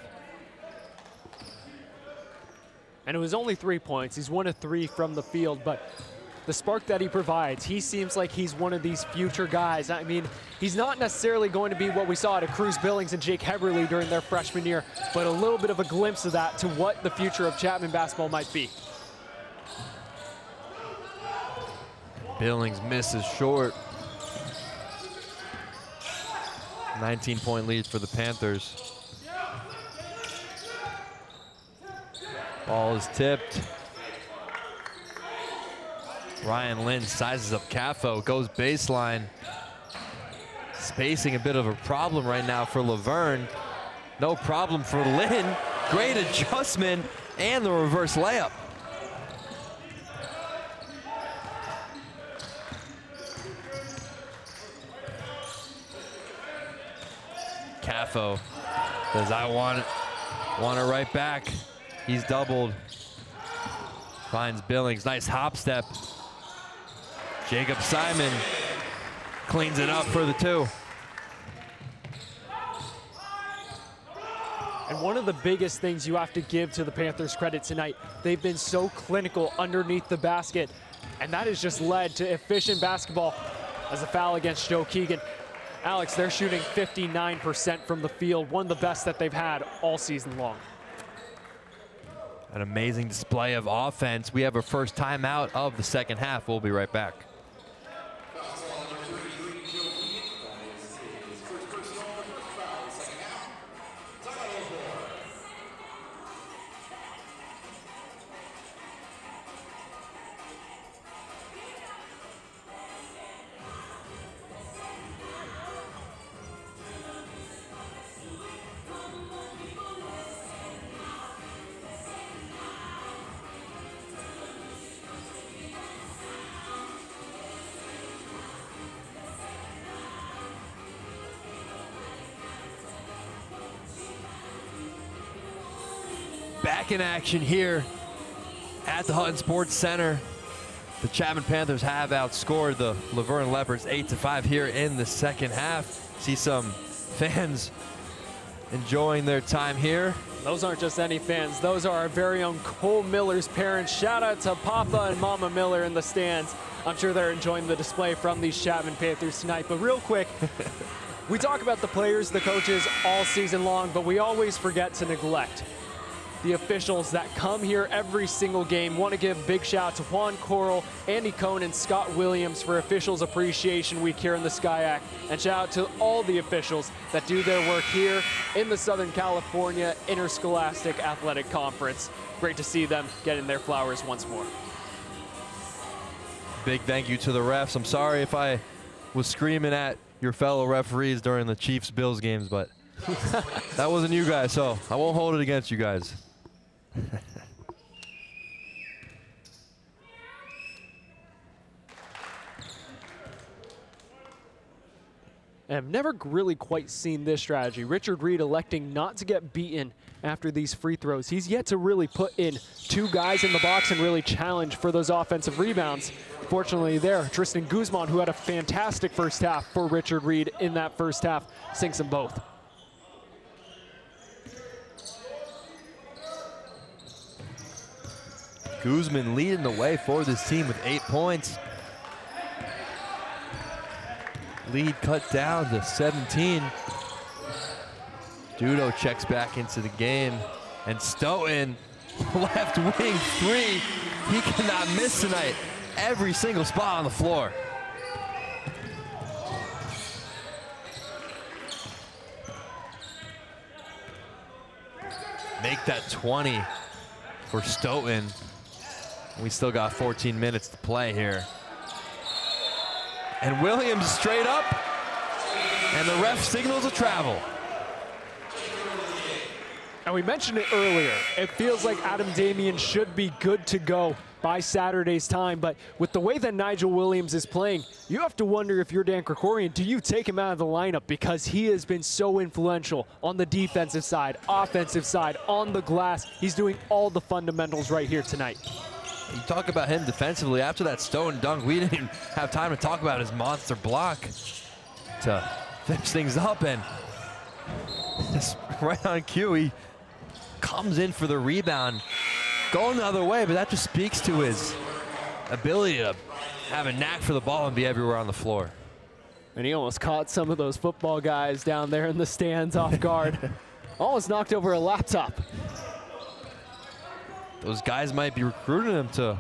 And it was only 3 points. He's 1 of 3 from the field, but the spark that he provides, he seems like he's one of these future guys. I mean, he's not necessarily going to be what we saw to Cruz Billings and Jake Heberly during their freshman year, but a little bit of a glimpse of that to what the future of Chapman basketball might be. Billings misses short. 19-point lead for the Panthers. Ball is tipped. Ryan Lynn sizes up Caffo, goes baseline. Spacing a bit of a problem right now for Laverne. No problem for Lynn. Great adjustment and the reverse layup. Caffo says, I want it right back. He's doubled. Finds Billings, nice hop step. Jacob Simon cleans it up for the 2. And one of the biggest things you have to give to the Panthers credit tonight, they've been so clinical underneath the basket, and that has just led to efficient basketball as a foul against Joe Keegan. Alex, they're shooting 59% from the field, one of the best that they've had all season long. An amazing display of offense. We have our first timeout of the second half. We'll be right back. Back in action here at the Hutton Sports Center. The Chapman Panthers have outscored the Laverne Leopards 8-5 here in the second half. See some fans enjoying their time here. Those aren't just any fans. Those are our very own Cole Miller's parents. Shout out to Papa and Mama Miller in the stands. I'm sure they're enjoying the display from these Chapman Panthers tonight. But real quick, we talk about the players, the coaches all season long, but we always forget to neglect the officials that come here every single game. Want to give a big shout out to Juan Coral, Andy Cohn, and Scott Williams for Officials Appreciation Week here in the SCIAC. And shout out to all the officials that do their work here in the Southern California Interscholastic Athletic Conference. Great to see them getting their flowers once more. Big thank you to the refs. I'm sorry if I was screaming at your fellow referees during the Chiefs-Bills games, but that wasn't you guys, so I won't hold it against you guys. And I've never really quite seen this strategy. Richard Reed electing not to get beaten after these free throws. He's yet to really put in 2 guys in the box and really challenge for those offensive rebounds. Fortunately there, Tristan Guzman, who had a fantastic first half for Richard Reed in that first half, sinks them both. Guzman leading the way for this team with 8 points. Lead cut down to 17. Dudo checks back into the game. And Stoughton, left wing 3. He cannot miss tonight. Every single spot on the floor. Make that 20 for Stoughton. We still got 14 minutes to play here. And Williams straight up And the ref signals a travel. And we mentioned it earlier. It feels like Adam Damian should be good to go by Saturday's time, but with the way that Nigel Williams is playing, you have to wonder if you're Dan Krikorian, do you take him out of the lineup, because he has been so influential on the defensive side, offensive side, on the glass. He's doing all the fundamentals right here tonight. You talk about him defensively. After that Stone dunk, we didn't even have time to talk about his monster block to finish things up, and just right on cue, he comes in for the rebound. Going the other way, but that just speaks to his ability to have a knack for the ball and be everywhere on the floor. And he almost caught some of those football guys down there in the stands off guard. Almost knocked over a laptop. Those guys might be recruiting him to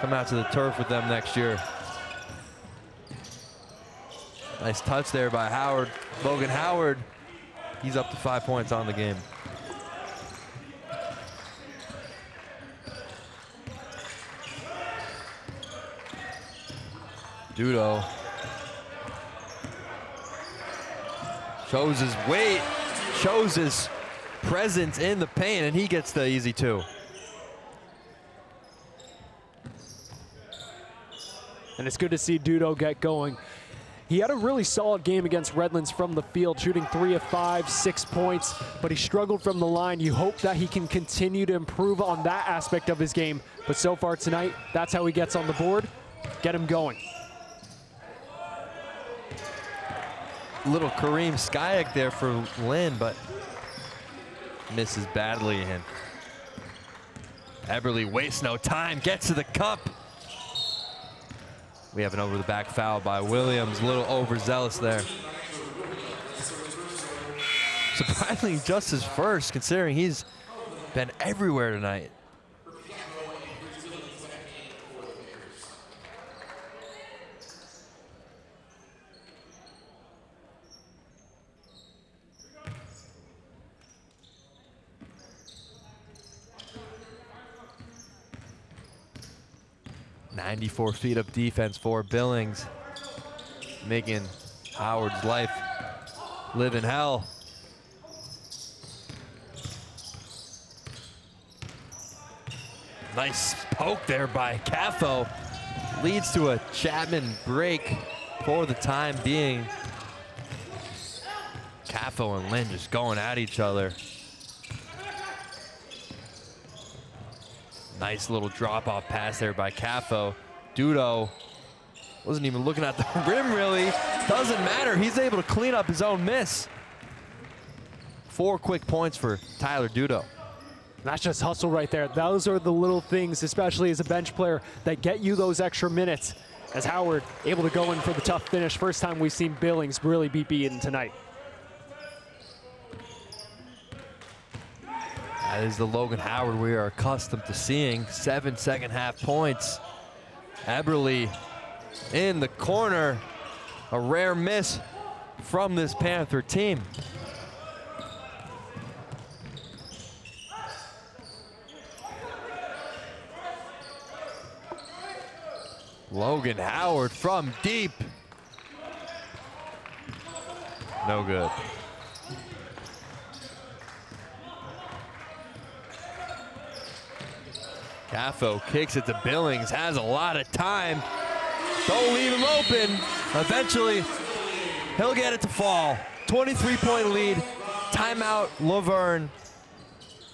come out to the turf with them next year. Nice touch there by Howard. Logan Howard, he's up to 5 points on the game. Dudo shows his weight, shows his presence in the paint, and he gets the easy two. And it's good to see Dudo get going. He had a really solid game against Redlands from the field, shooting 3 of 5, 6 points, but he struggled from the line. You hope that he can continue to improve on that aspect of his game, but so far tonight, that's how he gets on the board. Get him going. Little Kareem Skyak there for Lynn, but misses badly, and Eberle wastes no time, gets to the cup. We have an over the back foul by Williams, a little overzealous there. Surprisingly, just his first, considering he's been everywhere tonight. .94 feet of defense for Billings, making Howard's life live in hell. Nice poke there by Caffo. Leads to a Chapman break for the time being. Caffo and Lynn just going at each other. Nice little drop-off pass there by Caffo. Dudo wasn't even looking at the rim, really. Doesn't matter. He's able to clean up his own miss. 4 quick points for Tyler Dudo. That's just hustle right there. Those are the little things, especially as a bench player, that get you those extra minutes. As Howard able to go in for the tough finish. First time we've seen Billings really be beaten tonight. That is the Logan Howard we are accustomed to seeing. 7 second-half points. Eberle in the corner. A rare miss from this Panther team. Logan Howard from deep. No good. Caffo kicks it to Billings, has a lot of time. Don't leave him open. Eventually, he'll get it to fall. 23-point lead. Timeout, Laverne.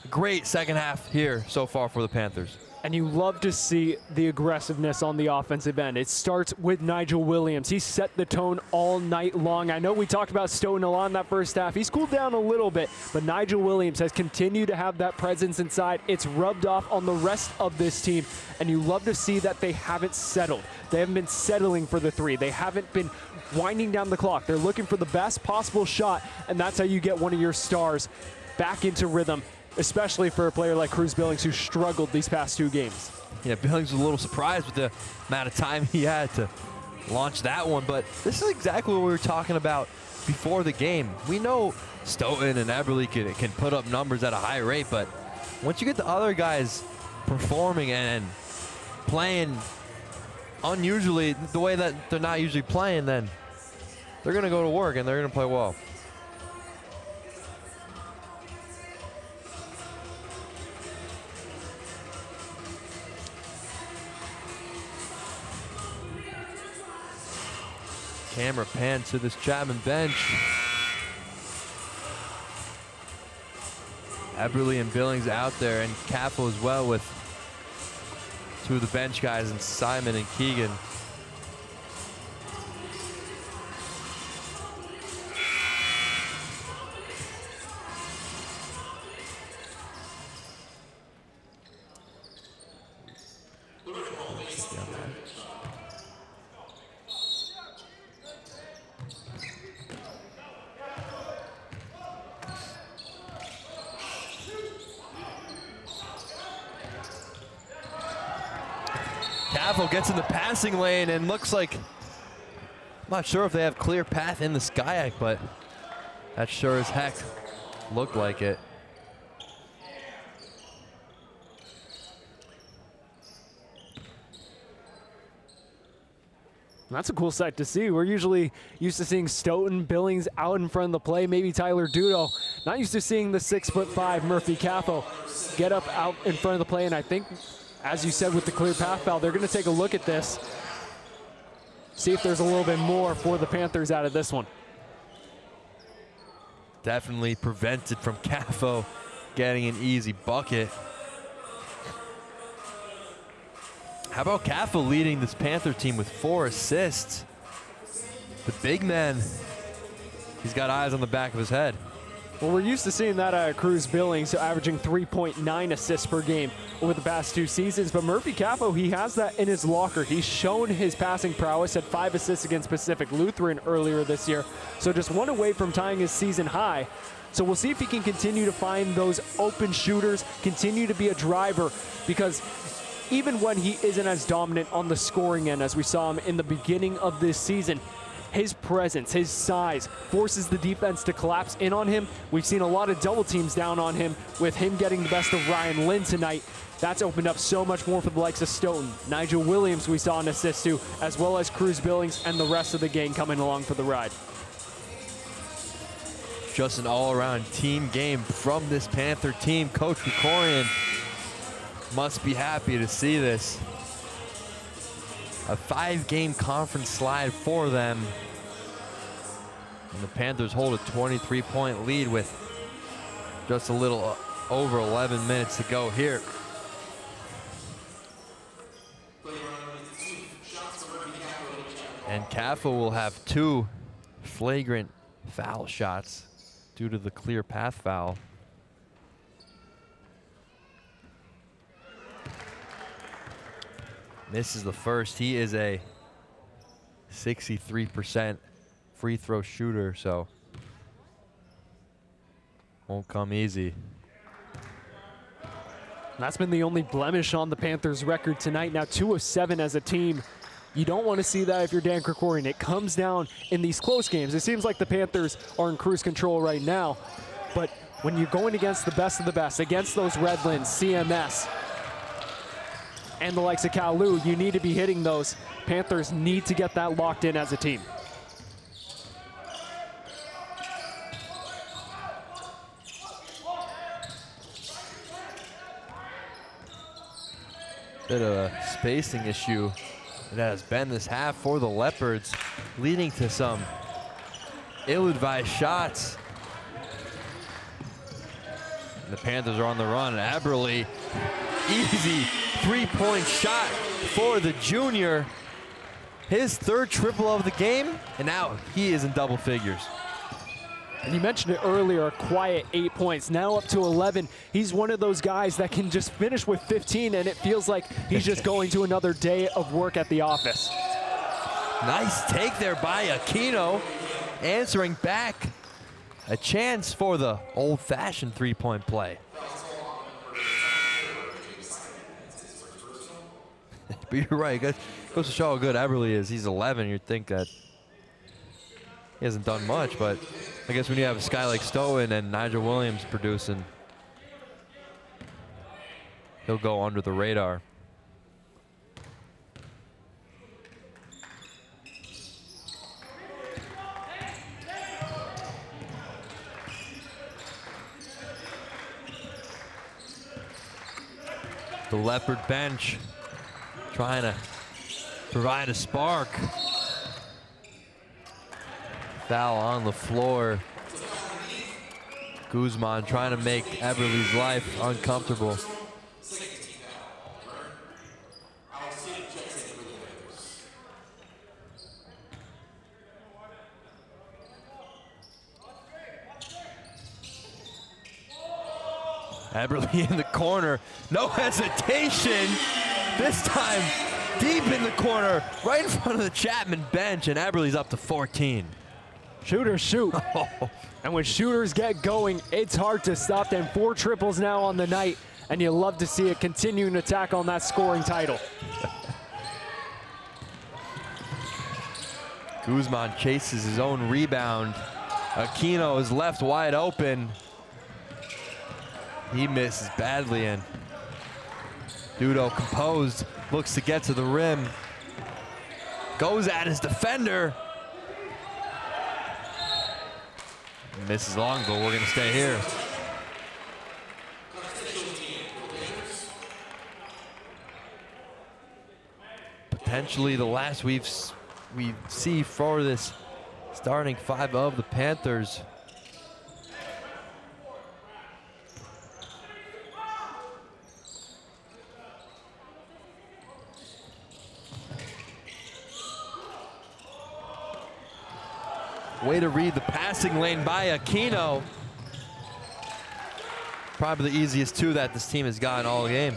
Great second half here so far for the Panthers. And you love to see the aggressiveness on the offensive end. It starts with Nigel Williams. He set the tone all night long. I know we talked about Stone a lot in that first half. He's cooled down a little bit, but Nigel Williams has continued to have that presence inside. It's rubbed off on the rest of this team, and you love to see that they haven't settled. They haven't been settling for the three. They haven't been winding down the clock. They're looking for the best possible shot, and that's how you get one of your stars back into rhythm, especially for a player like Cruz Billings, who struggled these past 2 games. Yeah, Billings was a little surprised with the amount of time he had to launch that one, but this is exactly what we were talking about before the game. We know Stoughton and Eberle can put up numbers at a high rate, but once you get the other guys performing and playing unusually the way that they're not usually playing, then they're going to go to work and they're going to play well. Camera pan to this Chapman bench. Eberly and Billings out there, and Caffel as well with two of the bench guys, and Simon and Keegan. Caffel gets in the passing lane and looks like, I'm not sure if they have clear path in the SCIAC, but that sure as heck looked like it. That's a cool sight to see. We're usually used to seeing Stoughton, Billings out in front of the play, maybe Tyler Dudo. Not used to seeing the 6'5" Murphy Caffel get up out in front of the play, and I think, as you said, with the clear path foul, they're going to take a look at this, see if there's a little bit more for the Panthers out of this one. Definitely prevented from Caffel getting an easy bucket. How about Caffel leading this Panther team with 4 assists? The big man, he's got eyes on the back of his head. Well, we're used to seeing that out of Cruz Billings, averaging 3.9 assists per game over the past 2 seasons. But Murphy Caffel, he has that in his locker. He's shown his passing prowess, had 5 assists against Pacific Lutheran earlier this year. So just 1 away from tying his season high. So we'll see if he can continue to find those open shooters, continue to be a driver, because even when he isn't as dominant on the scoring end as we saw him in the beginning of this season, his presence, his size forces the defense to collapse in on him. We've seen a lot of double teams down on him, with him getting the best of Ryan Lynn tonight. That's opened up so much more for the likes of Stoughton. Nigel Williams we saw an assist to, as well as Cruz Billings and the rest of the gang coming along for the ride. Just an all-around team game from this Panther team. Coach Krikorian must be happy to see this. A 5-game conference slide for them. And the Panthers hold a 23-point lead with just a little over 11 minutes to go here. And Caffel will have 2 flagrant foul shots due to the clear path foul. Misses the first. He is a 63% free throw shooter, so won't come easy. That's been the only blemish on the Panthers' record tonight. Now 2 of 7 as a team. You don't want to see that if you're Dan Krikorian. It comes down in these close games. It seems like the Panthers are in cruise control right now, but when you're going against the best of the best, against those Redlands, CMS, and the likes of Kalu, you need to be hitting those. Panthers need to get that locked in as a team. Bit of a spacing issue it has been this half for the Leopards, leading to some ill-advised shots. And the Panthers are on the run. Aberly, easy 3-point shot for the junior. His 3rd triple of the game, and now he is in double figures. And you mentioned it earlier, a quiet 8 points, now up to 11. He's one of those guys that can just finish with 15, and it feels like he's just going to another day of work at the office. Nice take there by Aquino, answering back. A chance for the old-fashioned 3-point play. But you're right, it goes to show how good Eberly is. He's 11, you'd think that he hasn't done much, but I guess when you have a guy like Stoughton and Nigel Williams producing, he'll go under the radar. The Leopard bench trying to provide a spark. Foul on the floor. Guzman trying to make Eberle's life uncomfortable. Eberle in the corner, no hesitation. This time deep in the corner, right in front of the Chapman bench, and Eberle's up to 14. Shooters shoot. And when shooters get going, it's hard to stop them. 4 triples now on the night, and you love to see it continuing to attack on that scoring title. Guzman chases his own rebound. Aquino is left wide open. He misses badly, and Dudo composed, looks to get to the rim. Goes at his defender. Misses long, but we're gonna stay here. Potentially the last we see for this starting 5 of the Panthers. Way to read the passing lane by Aquino. Probably the easiest 2 that this team has gotten all game.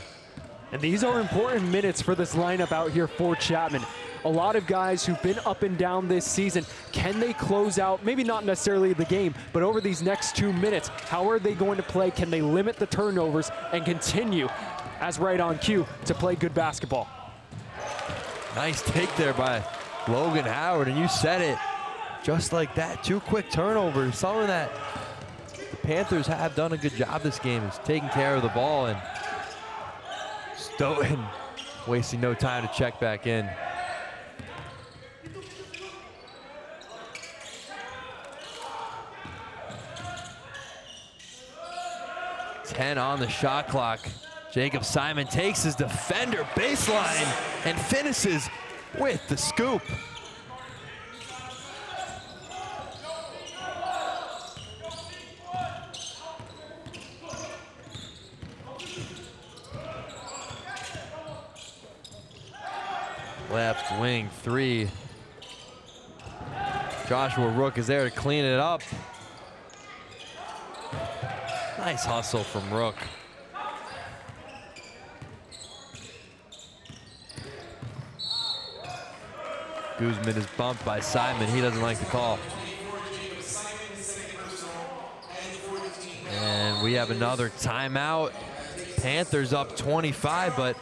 And these are important minutes for this lineup out here for Chapman. A lot of guys who've been up and down this season. Can they close out, maybe not necessarily the game, but over these next 2 minutes, how are they going to play? Can they limit the turnovers and continue, as right on cue, to play good basketball? Nice take there by Logan Howard, and you said it. Just like that, 2 quick turnovers, something that the Panthers have done a good job this game is taking care of the ball, and Stoughton wasting no time to check back in. Ten on the shot clock. Jacob Simon takes his defender baseline and finishes with the scoop. Left wing 3. Joshua Rook is there to clean it up. Nice hustle from Rook. Guzman is bumped by Simon. He doesn't like the call. And we have another timeout. Panthers up 25, but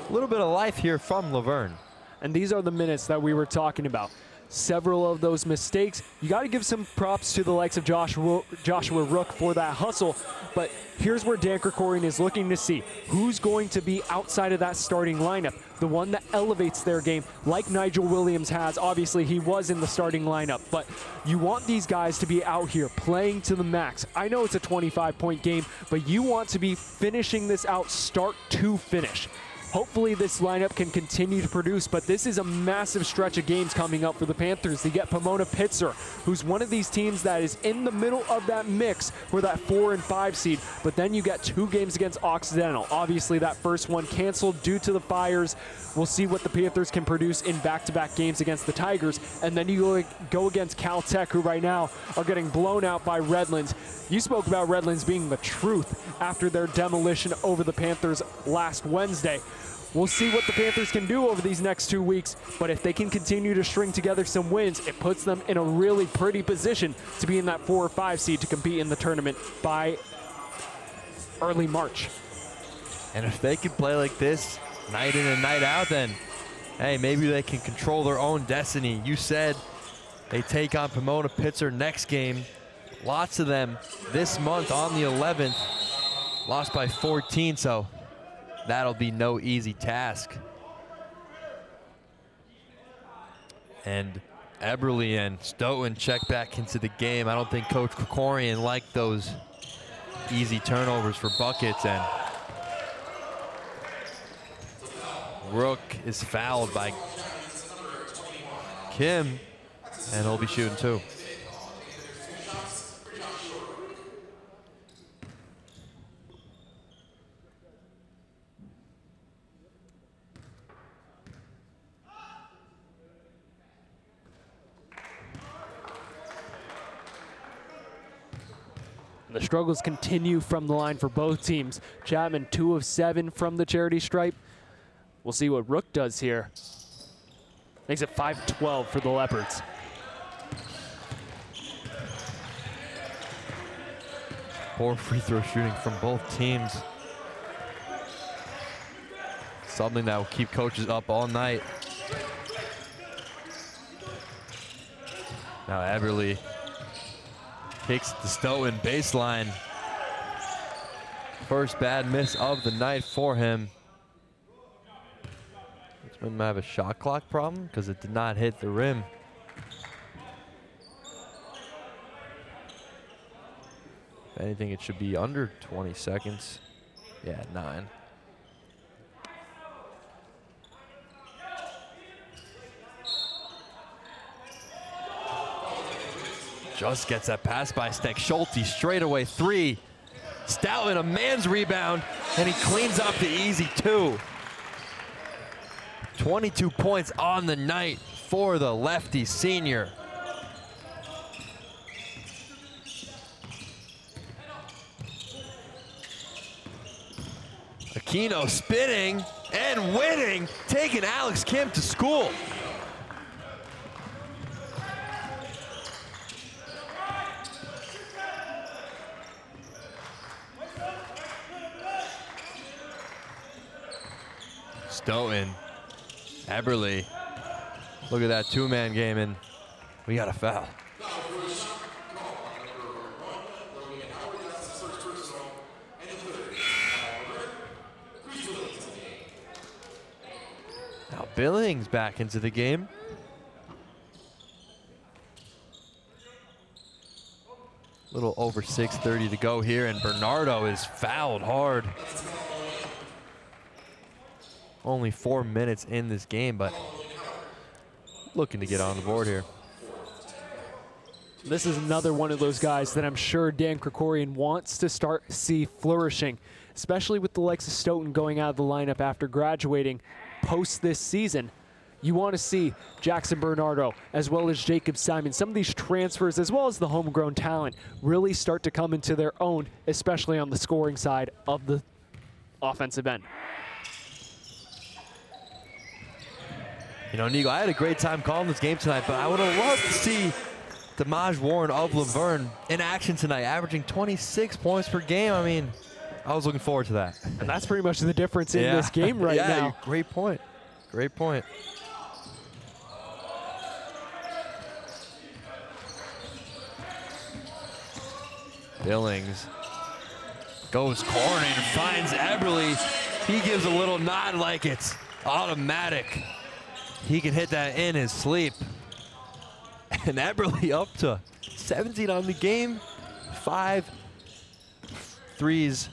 a little bit of life here from Laverne. And these are the minutes that we were talking about. Several of those mistakes, you got to give some props to the likes of Joshua Rook for that hustle. But here's where Dan Krikorian is looking to see who's going to be outside of that starting lineup, the one that elevates their game, like Nigel Williams has. Obviously, he was in the starting lineup, but you want these guys to be out here playing to the max. I know it's a 25-point game, but you want to be finishing this out start to finish. Hopefully this lineup can continue to produce, but this is a massive stretch of games coming up for the Panthers. They get Pomona Pitzer, who's one of these teams that is in the middle of that mix for that 4 and 5 seed, but then you get 2 games against Occidental. Obviously that first one canceled due to the fires. We'll see what the Panthers can produce in back-to-back games against the Tigers, and then you go against Caltech, who right now are getting blown out by Redlands. You spoke about Redlands being the truth after their demolition over the Panthers last Wednesday. We'll see what the Panthers can do over these next 2 weeks, but if they can continue to string together some wins, it puts them in a really pretty position to be in that 4 or 5 seed to compete in the tournament by early March. And if they can play like this night in and night out, then hey, maybe they can control their own destiny. You said they take on Pomona Pitzer next game. Lots of them this month on the 11th. Lost by 14, so that'll be no easy task. And Eberle and Stoughton check back into the game. I don't think Coach Krikorian liked those easy turnovers for buckets, and Rook is fouled by Kim, and he'll be shooting 2. The struggles continue from the line for both teams. Chapman 2 of 7 from the charity stripe. We'll see what Rook does here. Makes it 5-12 for the Leopards. Poor free throw shooting from both teams. Something that will keep coaches up all night. Now Eberle kicks the Stoughton baseline. First bad miss of the night for him. Richmond might have a shot clock problem because it did not hit the rim. If anything, it should be under 20 seconds. Yeah, 9. Just gets that pass by Steck. Schulte straightaway 3. Stoughton a man's rebound, and he cleans up the easy 2. 22 points on the night for the lefty senior. Aquino spinning and winning, taking Alex Kim to school. Stoughton, Eberle, look at that 2-man game, and we got a foul. Now Billings back into the game. A little over 6:30 to go here, and Bernardo is fouled hard. Only 4 minutes in this game, but looking to get on the board here. This is another one of those guys that I'm sure Dan Krikorian wants to see flourishing, especially with the likes of Stoughton going out of the lineup after graduating post this season. You want to see Jackson Bernardo as well as Jacob Simon, some of these transfers as well as the homegrown talent really start to come into their own, especially on the scoring side of the offensive end. You know, Nigo, I had a great time calling this game tonight, but I would have loved to see Damaj Warren of Laverne in action tonight, averaging 26 points per game. I mean, I was looking forward to that. And that's pretty much the difference in this game right now. Great point. Great point. Billings goes corner and finds Eberle. He gives a little nod like it's automatic. He can hit that in his sleep. And Eberle up to 17 on the game. 5 threes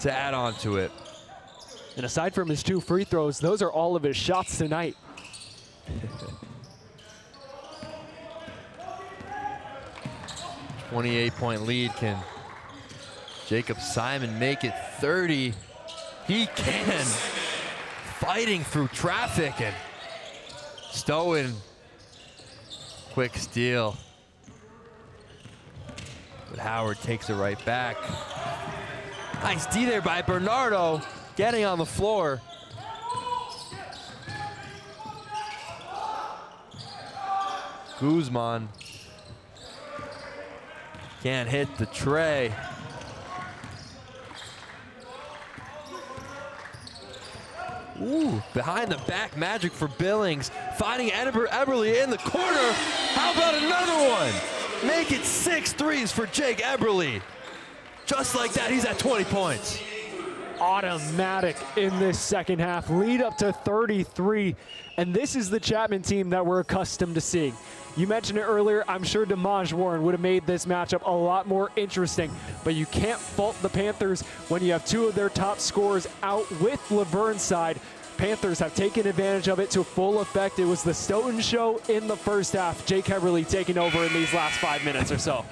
to add on to it. And aside from his 2 free throws, those are all of his shots tonight. 28-point lead. Can Jacob Simon make it 30? He can. Fighting through traffic, and Stoughton, quick steal. But Howard takes it right back. Nice D there by Bernardo, getting on the floor. Guzman can't hit the tray. Ooh, behind the back magic for Billings. Finding Eberle in the corner. How about another one? Make it 6 threes for Jake Eberle. Just like that, he's at 20 points. automatic in this second half, lead up to 33. And this is the Chapman team that we're accustomed to seeing. You mentioned it earlier, I'm sure Damaj Warren would have made this matchup a lot more interesting, but you can't fault the Panthers when you have two of their top scorers out with Laverne's side. Panthers have taken advantage of it to full effect. It was the Stoughton show in the first half. Jake Heberly taking over in these last 5 minutes or so.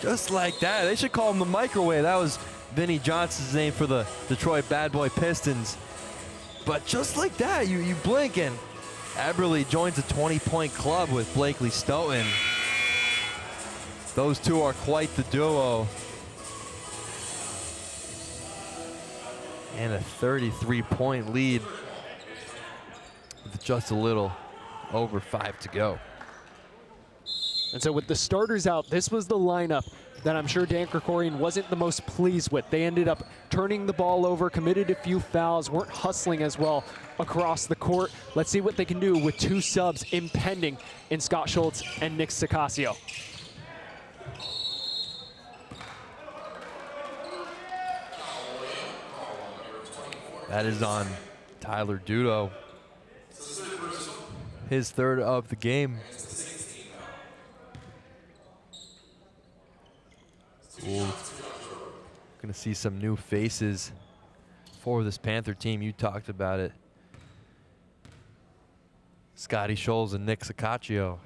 Just like that. They should call him the microwave. That was Vinnie Johnson's name for the Detroit Bad Boy Pistons. But just like that, you blink and Eberle joins a 20-point club with Blakely Stoughton. Those two are quite the duo. And a 33-point lead with just a little over 5 to go. And so with the starters out, this was the lineup that I'm sure Dan Krikorian wasn't the most pleased with. They ended up turning the ball over, committed a few fouls, weren't hustling as well across the court. Let's see what they can do with two subs impending in Scott Schultz and Nick Sicasio. That is on Tyler Dudo. His third of the game. Ooh. Gonna see some new faces for this Panther team. You talked about it. Scotty Scholes and Nick Sicasio.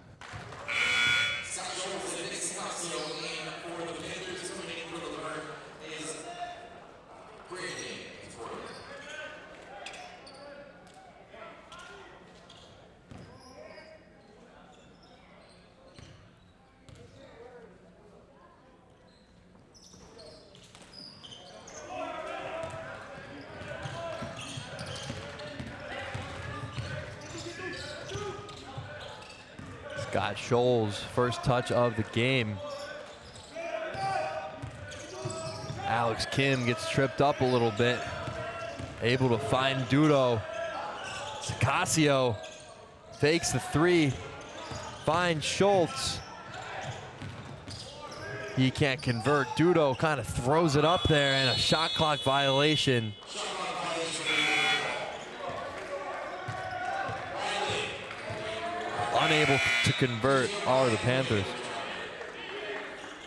Scott Scholes, first touch of the game. Alex Kim gets tripped up a little bit. Able to find Dudo. Sicasio fakes the three. Finds Schultz. He can't convert. Dudo kind of throws it up there and a shot clock violation. Unable to convert are the Panthers.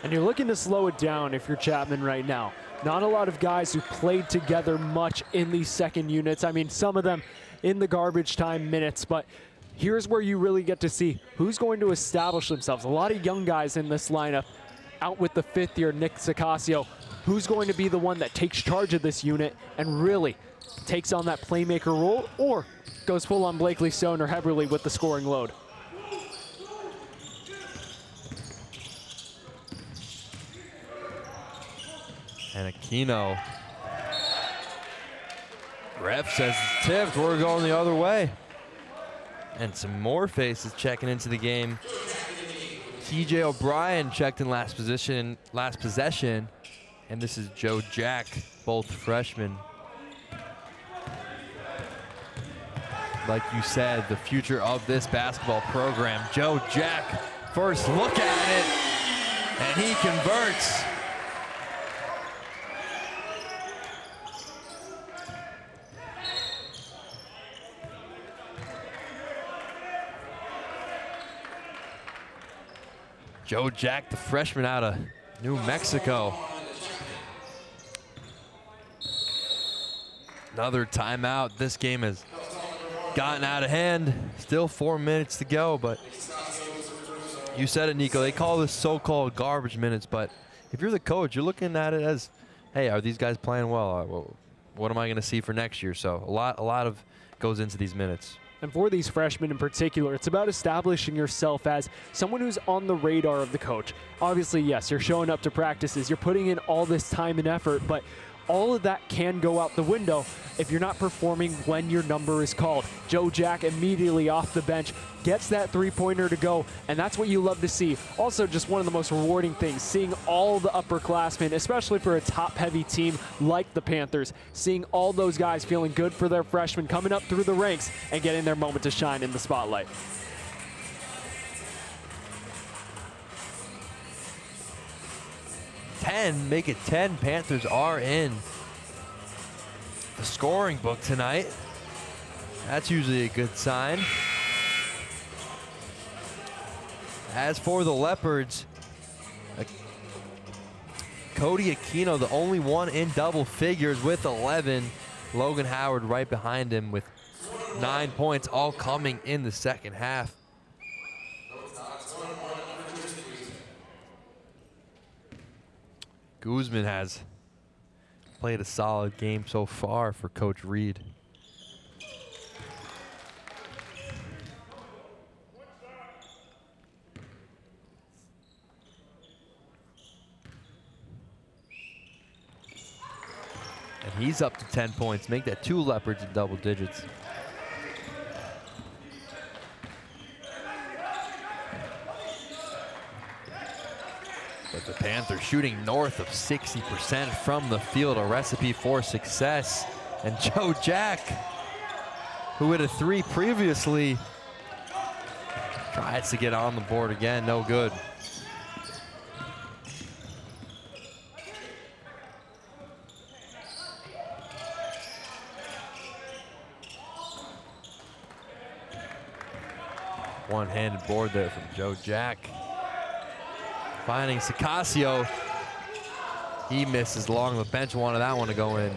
And you're looking to slow it down if you're Chapman right now. Not a lot of guys who played together much in these second units. I mean, some of them in the garbage time minutes, but here's where you really get to see who's going to establish themselves. A lot of young guys in this lineup, out with the fifth year, Nick Sicasio. Who's going to be the one that takes charge of this unit and really takes on that playmaker role, or goes full on Blakely Stone or Heberle with the scoring load? And Aquino. Ref says it's tipped. We're going the other way. And some more faces checking into the game. TJ O'Brien checked in last possession. And this is Joe Jack, both freshmen. Like you said, the future of this basketball program. Joe Jack, first look at it, and he converts. Joe Jack, the freshman out of New Mexico. Another timeout. This game has gotten out of hand. Still 4 minutes to go, but you said it, Nico. They call this so-called garbage minutes, but if you're the coach, you're looking at it as, hey, are these guys playing well? What am I going to see for next year? So a lot of goes into these minutes. And for these freshmen in particular, it's about establishing yourself as someone who's on the radar of the coach. Obviously, yes, you're showing up to practices, you're putting in all this time and effort, but all of that can go out the window if you're not performing when your number is called. Joe Jack immediately off the bench gets that three-pointer to go, and that's what you love to see. Also, just one of the most rewarding things, seeing all the upperclassmen, especially for a top-heavy team like the Panthers, seeing all those guys feeling good for their freshmen, coming up through the ranks and getting their moment to shine in the spotlight. Make it 10. Panthers are in. the scoring book tonight. That's usually a good sign. As for the Leopards, Cody Aquino, the only one in double figures with 11. Logan Howard right behind him with 9 points, all coming in the second half. Guzman has played a solid game so far for Coach Reed. And he's up to 10 points. Make that 2 Leopards in double digits. But the Panthers shooting north of 60% from the field, a recipe for success. And Joe Jack, who hit a 3 previously, tries to get on the board again, no good. One-handed board there from Joe Jack. Finding Sicasio. He misses long. The bench wanted that one to go in.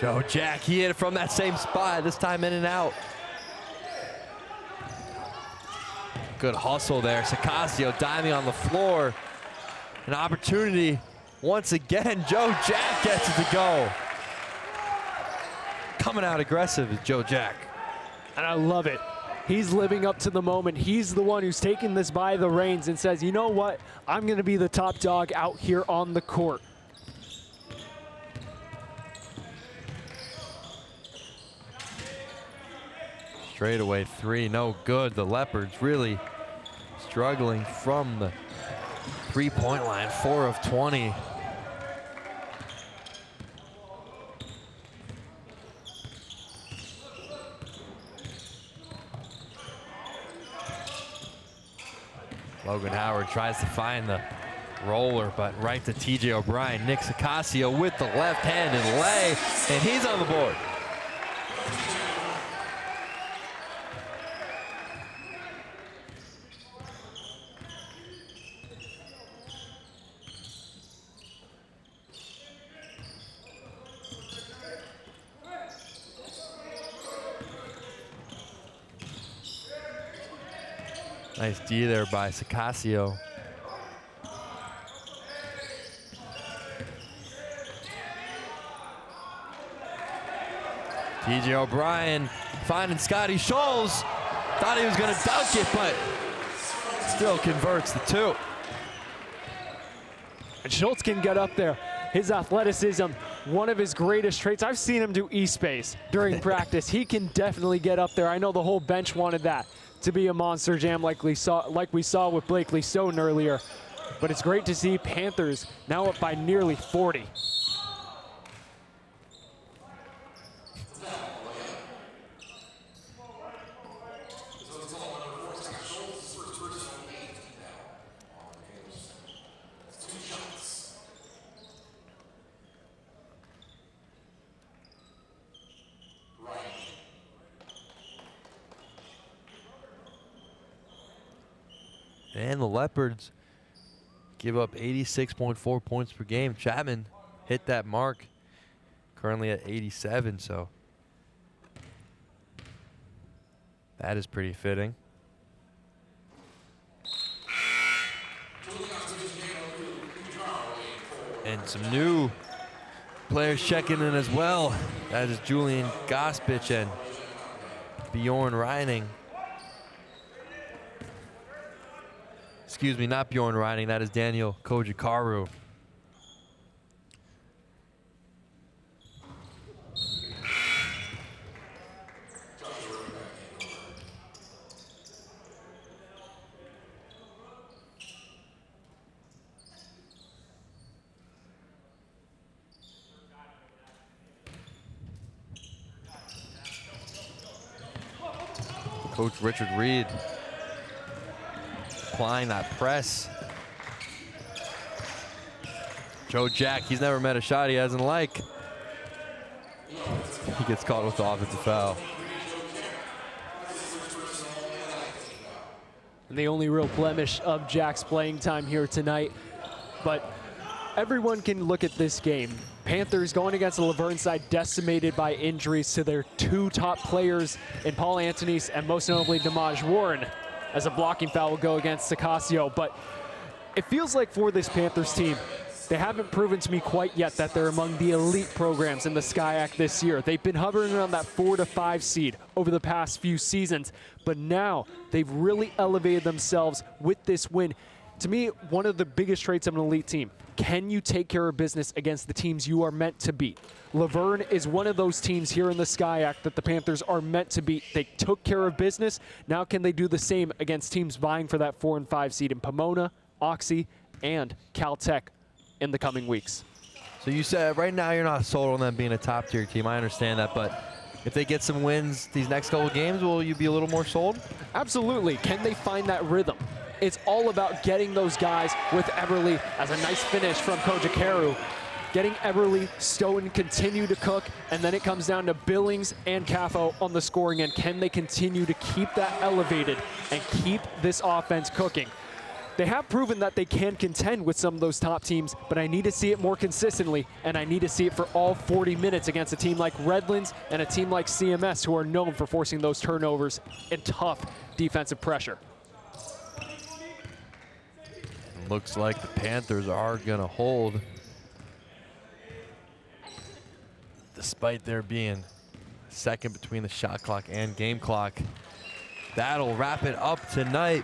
Joe Jack, he hit it from that same spot, this time in and out. Good hustle there. Sicasio diving on the floor. An opportunity once again. Joe Jack gets it to go. Coming out aggressive is Joe Jack. And I love it. He's living up to the moment. He's the one who's taking this by the reins and says, you know what? I'm going to be the top dog out here on the court. Straightaway 3, no good. The Leopards really struggling from the three-point line, 4 of 20. Logan Howard tries to find the roller, but right to TJ O'Brien. Nick Sicasio with the left-handed lay, and he's on the board. Nice D there by Sicasio. TJ O'Brien finding Scotty Scholes. Thought he was going to dunk it, but still converts the 2. And Schultz can get up there. His athleticism, one of his greatest traits. I've seen him do E-Space during practice. He can definitely get up there. I know the whole bench wanted that to be a monster jam like we saw with Blakely Stone earlier. But it's great to see Panthers now up by nearly 40. And the Leopards give up 86.4 points per game. Chapman hit that mark, currently at 87, so that is pretty fitting. And some new players checking in as well. That is Julian Gospich and Bjorn Reining. Excuse me, not Bjorn Reining, that is Daniel Kojikaru. Coach Richard Reed applying that press. Joe Jack, he's never met a shot he hasn't liked. He gets caught with the offensive foul. And the only real blemish of Jack's playing time here tonight. But everyone can look at this game. Panthers going against the Laverne side decimated by injuries to their two top players in Paul Anthonys and most notably Damaj Warren, as a blocking foul will go against Sicasio. But it feels like for this Panthers team, they haven't proven to me quite yet that they're among the elite programs in the SCIAC this year. They've been hovering around that 4 to 5 seed over the past few seasons, but now they've really elevated themselves with this win. To me, one of the biggest traits of an elite team: can you take care of business against the teams you are meant to beat? Laverne is one of those teams here in the SCIAC that the Panthers are meant to beat. They took care of business. Now can they do the same against teams vying for that 4 and 5 seed in Pomona, Oxy, and Caltech in the coming weeks? So you said right now you're not sold on them being a top tier team. I understand that, but if they get some wins these next couple of games, will you be a little more sold? Absolutely. Can they find that rhythm? It's all about getting those guys with Eberly as a nice finish from Kojikaru. Getting Eberly, Stoughton continue to cook, and then it comes down to Billings and Caffo on the scoring end. Can they continue to keep that elevated and keep this offense cooking? They have proven that they can contend with some of those top teams, but I need to see it more consistently, and I need to see it for all 40 minutes against a team like Redlands and a team like CMS, who are known for forcing those turnovers and tough defensive pressure. Looks like the Panthers are going to hold, despite there being a second between the shot clock and game clock. That'll wrap it up tonight.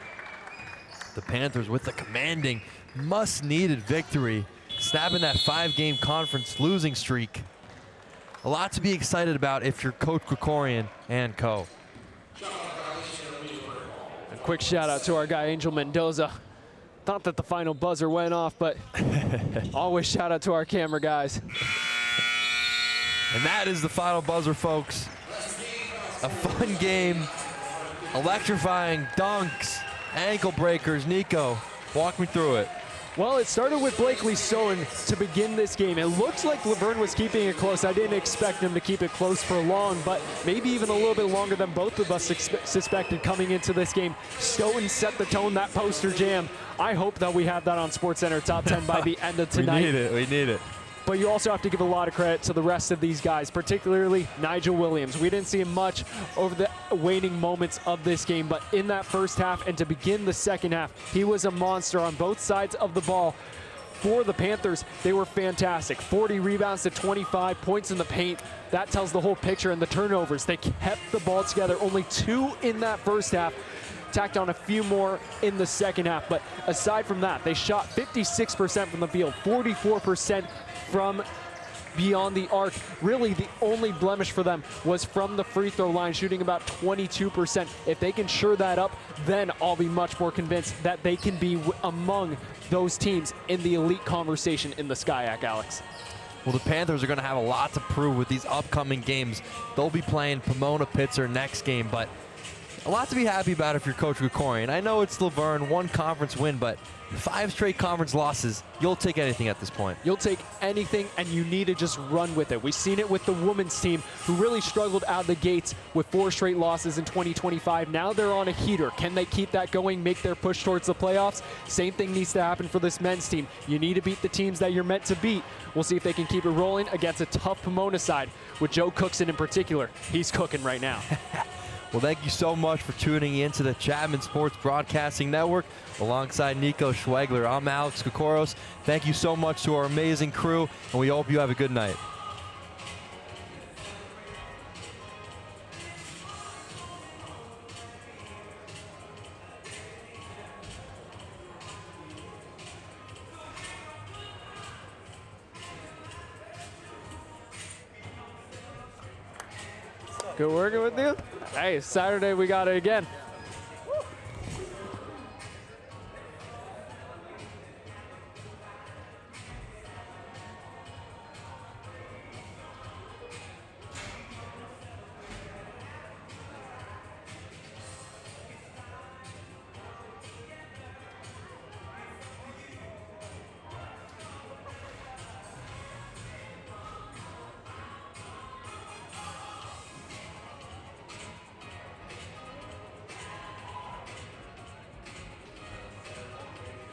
The Panthers with the commanding, must-needed victory, snapping that 5-game conference losing streak. A lot to be excited about if you're Coach Krikorian and co. A quick shout out to our guy Angel Mendoza. Thought that the final buzzer went off, but always shout out to our camera guys. And that is the final buzzer, folks. A fun game, electrifying dunks, ankle breakers. Nico, walk me through it. Well, it started with Blakely Stone to begin this game. It looks like Laverne was keeping it close. I didn't expect him to keep it close for long, but maybe even a little bit longer than both of us suspected coming into this game. Stoughton set the tone, that poster jam. I hope that we have that on SportsCenter Top 10 by the end of tonight. We need it. But you also have to give a lot of credit to the rest of these guys, particularly Nigel Williams. We didn't see him much over the waning moments of this game, but in that first half and to begin the second half, he was a monster on both sides of the ball. For the Panthers, they were fantastic. 40 rebounds to 25 points in the paint. That tells the whole picture. And the turnovers, they kept the ball together. Only 2 in that first half. Tacked on a few more in the second half. But aside from that, they shot 56% from the field, 44% from beyond the arc. Really, the only blemish for them was from the free throw line, shooting about 22%. If they can shore that up, then I'll be much more convinced that they can be among those teams in the elite conversation in the SCIAC, Alex. Well, the Panthers are going to have a lot to prove with these upcoming games. They'll be playing Pomona Pitzer next game, but a lot to be happy about if you're Coach Krikorian. I know it's Laverne, 1 conference win, but 5 straight conference losses, you'll take anything at this point. You'll take anything, and you need to just run with it. We've seen it with the women's team, who really struggled out of the gates with 4 straight losses in 2025. Now they're on a heater. Can they keep that going, make their push towards the playoffs? Same thing needs to happen for this men's team. You need to beat the teams that you're meant to beat. We'll see if they can keep it rolling against a tough Pomona side, with Joe Cookson in particular. He's cooking right now. Well, thank you so much for tuning in to the Chapman Sports Broadcasting Network. Alongside Nico Schwegler, I'm Alex Kokoros. Thank you so much to our amazing crew, and we hope you have a good night. Good working with you. Hey, Saturday we got it again.